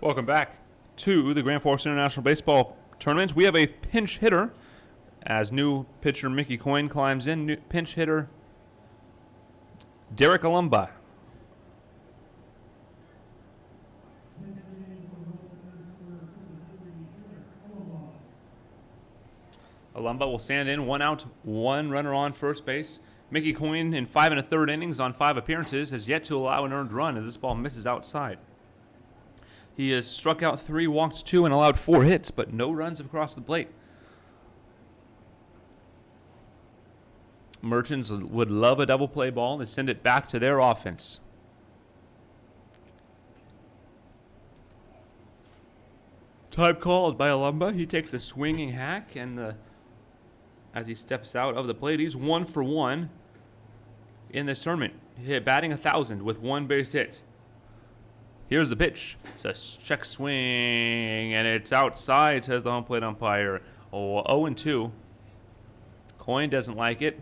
Welcome back to the Grand Forks International Baseball Tournament. We have a pinch hitter as new pitcher Mickey Coyne climbs in. New pinch hitter Derek Alumba. Alumba will stand in, 1 out, 1 runner on first base. Mickey Coyne in 5 1/3 innings on 5 appearances has yet to allow an earned run as this ball misses outside. He has struck out 3, walked 2, and allowed 4 hits, but no runs across the plate. Merchants would love a double play ball to send it back to their offense. Time called by Alumba. He takes a swinging hack, and as he steps out of the plate, he's 1 for 1 in this tournament. Batting 1,000 with 1 base hit. Here's the pitch. It's a check swing, and it's outside, says the home plate umpire. 0-2. Coyne doesn't like it.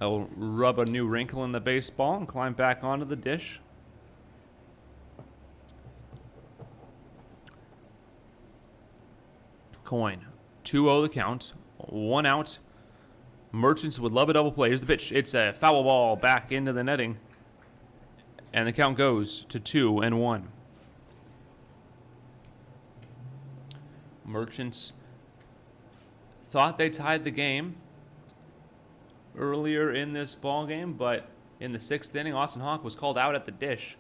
I'll rub a new wrinkle in the baseball and climb back onto the dish. Coyne, 2-0 the count, 1 out. Merchants would love a double play. Here's the pitch. It's a foul ball back into the netting. And the count goes to 2-1. Merchants thought they tied the game earlier in this ball game, but in the 6th inning, Austin Hawk was called out at the dish.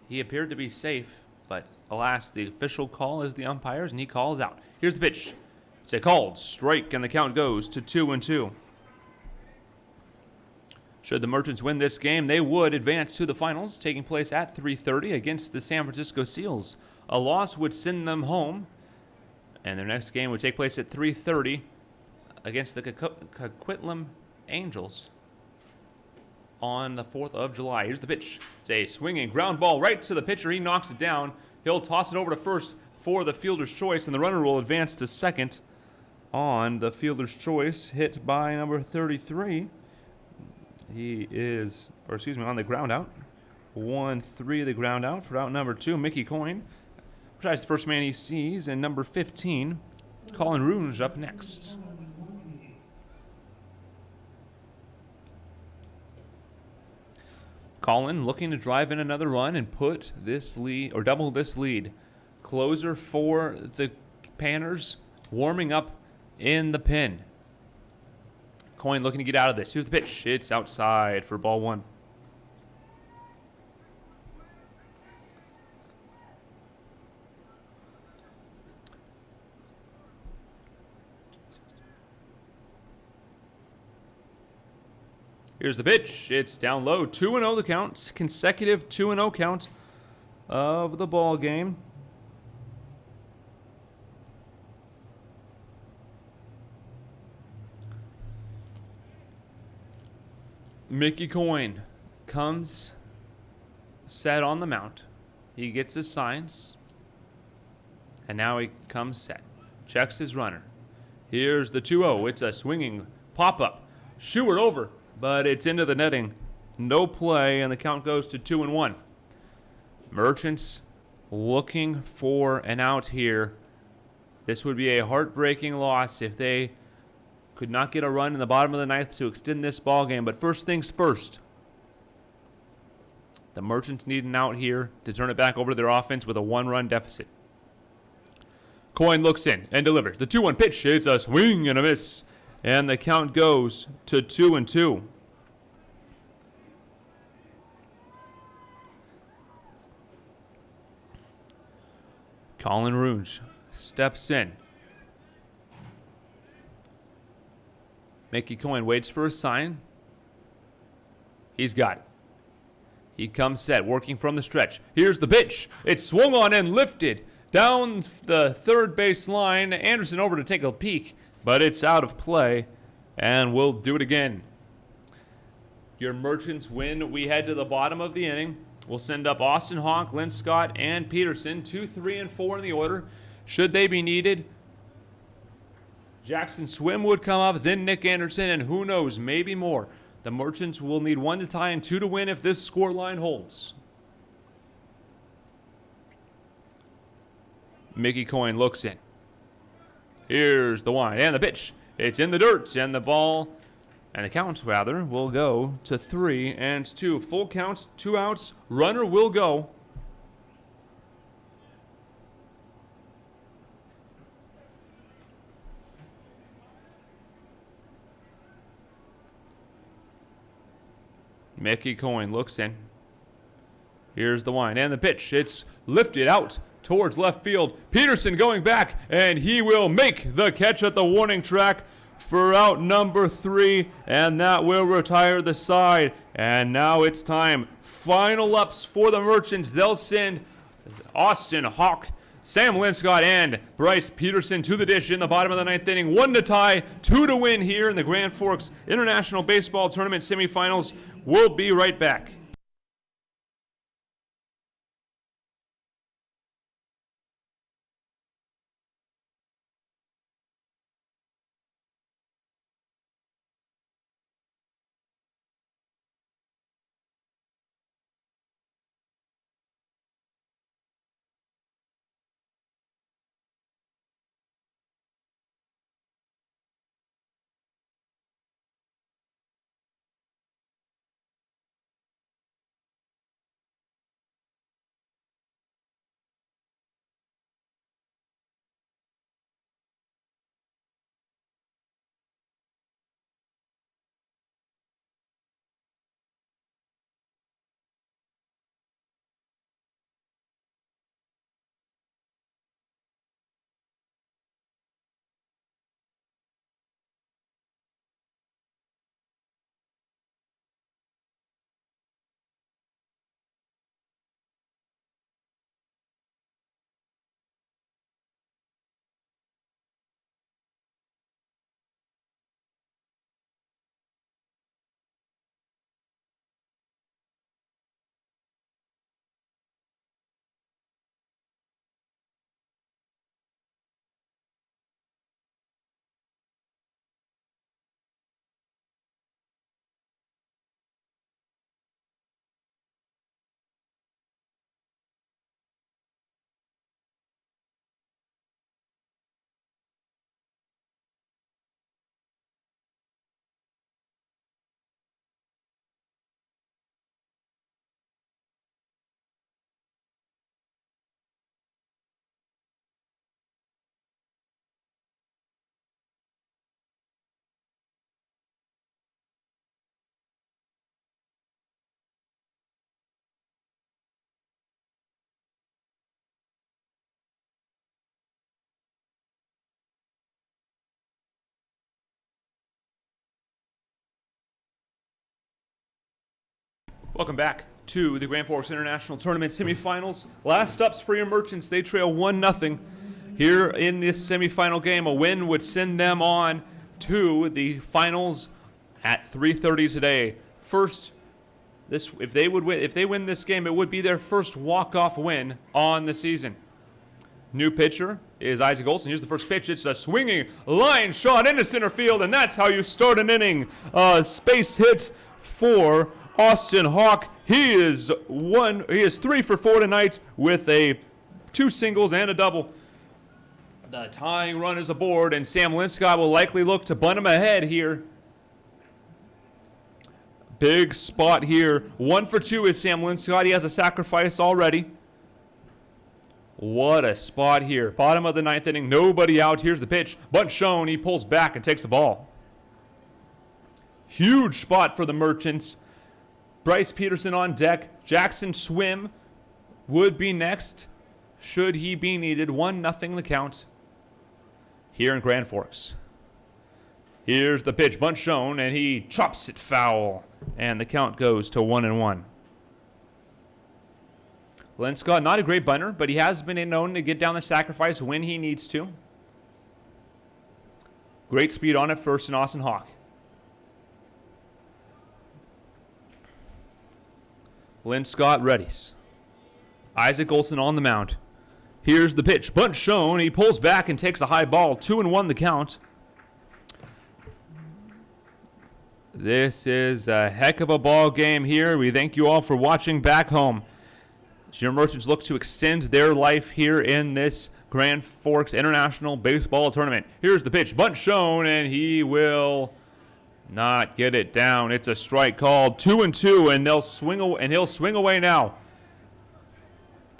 He appeared to be safe, but alas, the official call is the umpires, and he calls out. Here's the pitch. It's a called strike, and the count goes to 2-2. Should the Merchants win this game, they would advance to the finals, taking place at 3:30 against the San Francisco Seals. A loss would send them home, and their next game would take place at 3:30 against the Coquitlam Angels on the 4th of July. Here's the pitch. It's a swinging ground ball right to the pitcher. He knocks it down. He'll toss it over to first for the fielder's choice, and the runner will advance to second on the fielder's choice, hit by number 33. He is, on the ground out. 1-3 the ground out for out number 2, Mickey Coyne. Tries the first man he sees, and number 15, Colin Runge up next. Colin looking to drive in another run and put this lead, or double this lead. Closer for the Panners, warming up in the pen. Coyne looking to get out of this. Here's the pitch. It's outside for ball 1. Here's the pitch. It's down low. 2-0 the count. Consecutive 2-0 count of the ball game. Mickey Coyne comes set on the mound. He gets his signs, and now he comes set. Checks his runner. Here's the 2-0. It's a swinging pop-up. Shoo it over, but it's into the netting. No play, and the count goes to 2-1. Merchants looking for an out here. This would be a heartbreaking loss if they could not get a run in the bottom of the 9th to extend this ball game. But first things first, the Merchants need an out here to turn it back over to their offense with a 1-run deficit. Coyne looks in and delivers. The 2-1 pitch. It's a swing and a miss, and the count goes to 2-2. Colin Runge steps in. Mickey Coyne waits for a sign. He's got it. He comes set, working from the stretch. Here's the pitch. It's swung on and lifted down the third base line. Anderson over to take a peek, but it's out of play, and we'll do it again. Your Merchants win. We head to the bottom of the inning. We'll send up Austin Hawk, Lynn Scott, and Peterson, 2, 3, and 4 in the order. Should they be needed, Jackson Swim would come up, then Nick Anderson, and who knows, maybe more. The Merchants will need 1 to tie and 2 to win if this scoreline holds. Mickey Coyne looks in. Here's the wind and the pitch. It's in the dirt, and the ball, and the count, rather, will go to 3-2. Full count, 2 outs. Runner will go. Mickey Coyne looks in. Here's the wind and the pitch. It's lifted out towards left field. Peterson going back, and he will make the catch at the warning track for out number 3, and that will retire the side. And now it's time. Final ups for the Merchants. They'll send Austin Hawk, Sam Linscott, and Bryce Peterson to the dish in the bottom of the 9th inning. 1 to tie, 2 to win here in the Grand Forks International Baseball Tournament semifinals. We'll be right back. Welcome back to the Grand Forks International Tournament semifinals. Last ups for your Merchants. They trail 1-0 here in this semifinal game. A win would send them on to the finals at 3:30 today. First, if they win this game, it would be their first walk-off win on the season. New pitcher is Isaac Olson. Here's the first pitch. It's a swinging line shot into center field, and that's how you start an inning. Space hit for Austin Hawk. He is 3 for 4 tonight with 2 singles and a double. The tying run is aboard, and Sam Linscott will likely look to bunt him ahead here. Big spot here. 1 for 2 is Sam Linscott. He has a sacrifice already. What a spot here. Bottom of the 9th inning. Nobody out. Here's the pitch. Bunt shown. He pulls back and takes the ball. Huge spot for the Merchants. Bryce Peterson on deck. Jackson Swim would be next, should he be needed. 1-0 the count here in Grand Forks. Here's the pitch. Bunt shown, and he chops it foul. And the count goes to 1-1. Linscott, not a great bunter, but he has been known to get down the sacrifice when he needs to. Great speed on it first in Austin Hawk. Linscott readies. Isaac Olson on the mound. Here's the pitch. Bunt shown. He pulls back and takes a high ball. 2-1 the count. This is a heck of a ball game here. We thank you all for watching back home. Your Merchants look to extend their life here in this Grand Forks International Baseball Tournament. Here's the pitch. Bunt shown, and he will not get it down. It's a strike called. 2-2, and he'll swing away now.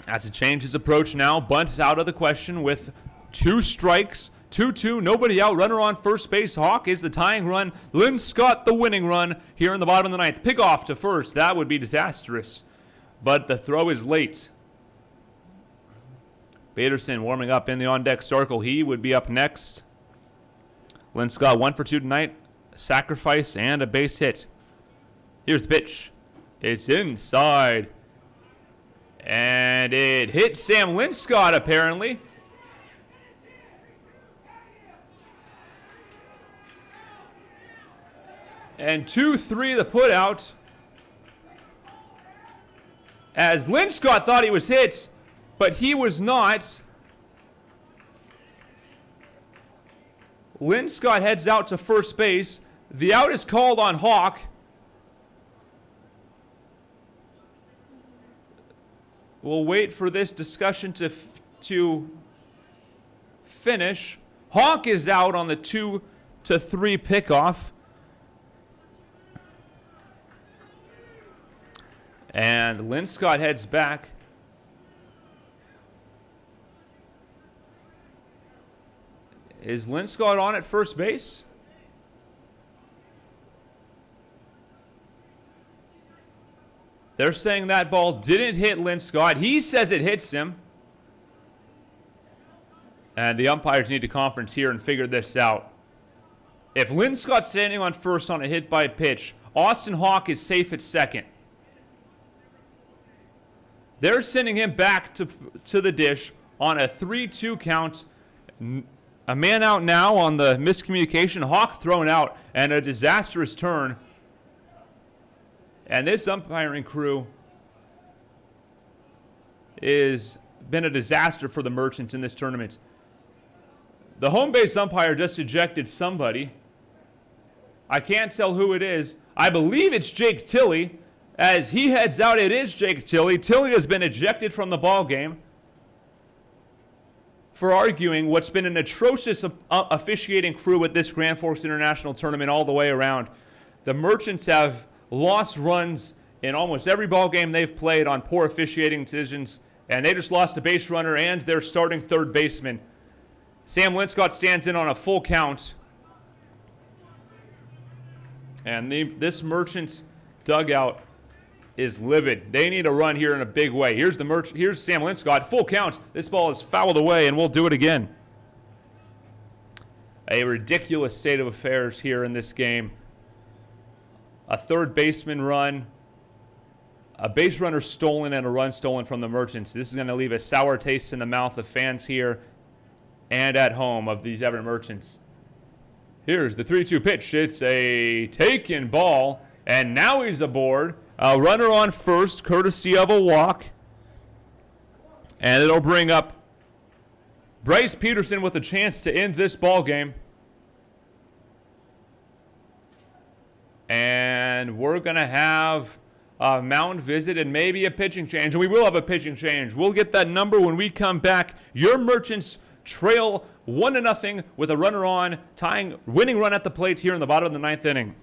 Has to change his approach now. Bunt's out of the question with 2 strikes. 2-2, nobody out. Runner on first base. Hawk is the tying run. Lynn Scott the winning run here in the bottom of the ninth. Pick off to first. That would be disastrous. But the throw is late. Baderson warming up in the on-deck circle. He would be up next. Lynn Scott 1 for 2 tonight. A sacrifice and a base hit. Here's the pitch. It's inside. And it hit Sam Linscott apparently. And 2-3 the put out. As Linscott thought he was hit, but he was not. Linscott heads out to first base. The out is called on Hawk. We'll wait for this discussion to finish. Hawk is out on the 2-3 pickoff. And Linscott heads back. Is Linscott on at first base? They're saying that ball didn't hit Linscott. He says it hits him. And the umpires need to conference here and figure this out. If Linscott's standing on first on a hit by pitch, Austin Hawk is safe at second. They're sending him back to the dish on a 3-2 count. A man out now on the miscommunication. Hawk thrown out and a disastrous turn. And this umpiring crew has been a disaster for the Merchants in this tournament. The home base umpire just ejected somebody. I can't tell who it is. I believe it's Jake Tilley. As he heads out, it is Jake Tilley. Tilley has been ejected from the ball game for arguing what's been an atrocious officiating crew at this Grand Forks International Tournament all the way around. The Merchants have lost runs in almost every ball game they've played on poor officiating decisions, and they just lost a base runner and their starting third baseman. Sam Linscott stands in on a full count. And this Merchants dugout is livid. They need a run here in a big way. Here's Sam Linscott. Full count. This ball is fouled away, and we'll do it again. A ridiculous state of affairs here in this game. A third baseman run, a base runner stolen, and a run stolen from the Merchants. This is going to leave a sour taste in the mouth of fans here and at home of these Everett Merchants. Here's the 3-2 pitch. It's a taken ball, and now he's aboard. A runner on first, courtesy of a walk. And it'll bring up Bryce Peterson with a chance to end this ball game. And we're going to have a mound visit and maybe a pitching change. And we will have a pitching change. We'll get that number when we come back. Your Merchants trail 1-0 with a runner on, winning run at the plate here in the bottom of the ninth inning.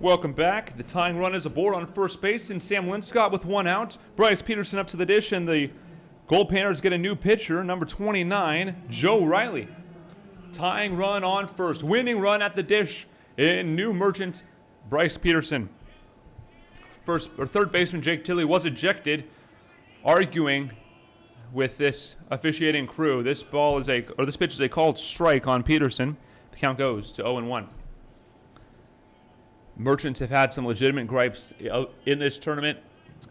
Welcome back. The tying run is aboard on first base, and Sam Linscott with 1 out. Bryce Peterson up to the dish, and the Goldpanners get a new pitcher, number 29, Joe Riley. Tying run on first, winning run at the dish in new Merchant, Bryce Peterson. Third baseman Jake Tilley was ejected, arguing with this officiating crew. This pitch is a called strike on Peterson. The count goes to 0-1. Merchants have had some legitimate gripes in this tournament,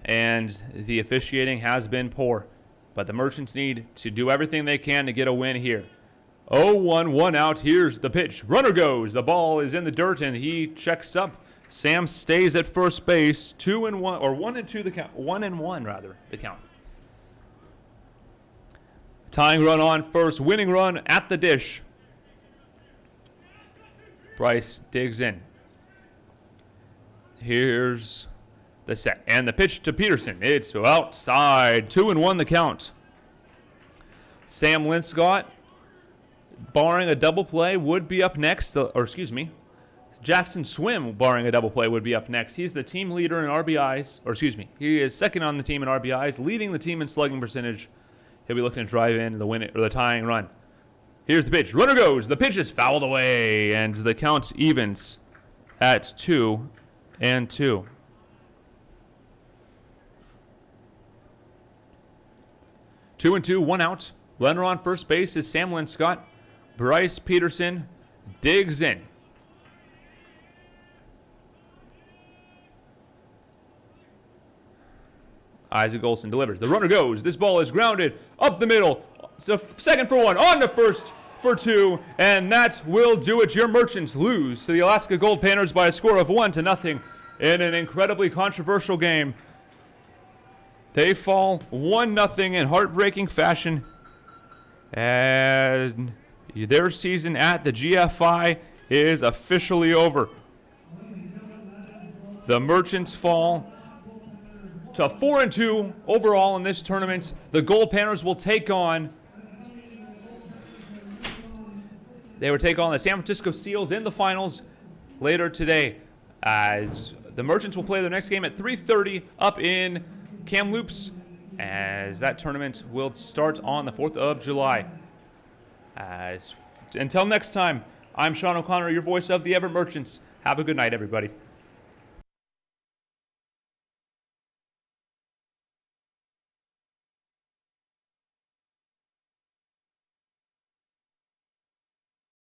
and the officiating has been poor. But the Merchants need to do everything they can to get a win here. 0-1, 1 out. Here's the pitch. Runner goes. The ball is in the dirt, and he checks up. Sam stays at first base. 2-1, or 1-2 the count. 1-1 rather the count. Tying run on first. Winning run at the dish. Bryce digs in. Here's the set. And the pitch to Peterson. It's outside. 2-1 the count. Sam Linscott, barring a double play, would be up next. Jackson Swim, barring a double play, would be up next. He's the team leader in RBIs. He is second on the team in RBIs, leading the team in slugging percentage. He'll be looking to drive in the win or the tying run. Here's the pitch. Runner goes. The pitch is fouled away, and the count evens at 2-2. 2-2, 1 out. Runner on first base is Sam Linscott. Bryce Peterson digs in. Isaac Olson delivers. The runner goes. This ball is grounded up the middle. So second for 1, on to first for 2, and that will do it. Your Merchants lose to the Alaska Goldpanners by a score of 1-0 in an incredibly controversial game. They fall 1-0 in heartbreaking fashion, and their season at the GFI is officially over. The Merchants fall to 4-2 overall in this tournament. The Goldpanners will take on the San Francisco Seals in the finals later today, as the Merchants will play their next game at 3:30 up in Kamloops, as that tournament will start on the 4th of July. Until next time, I'm Sean O'Connor, your voice of the Everett Merchants. Have a good night, everybody.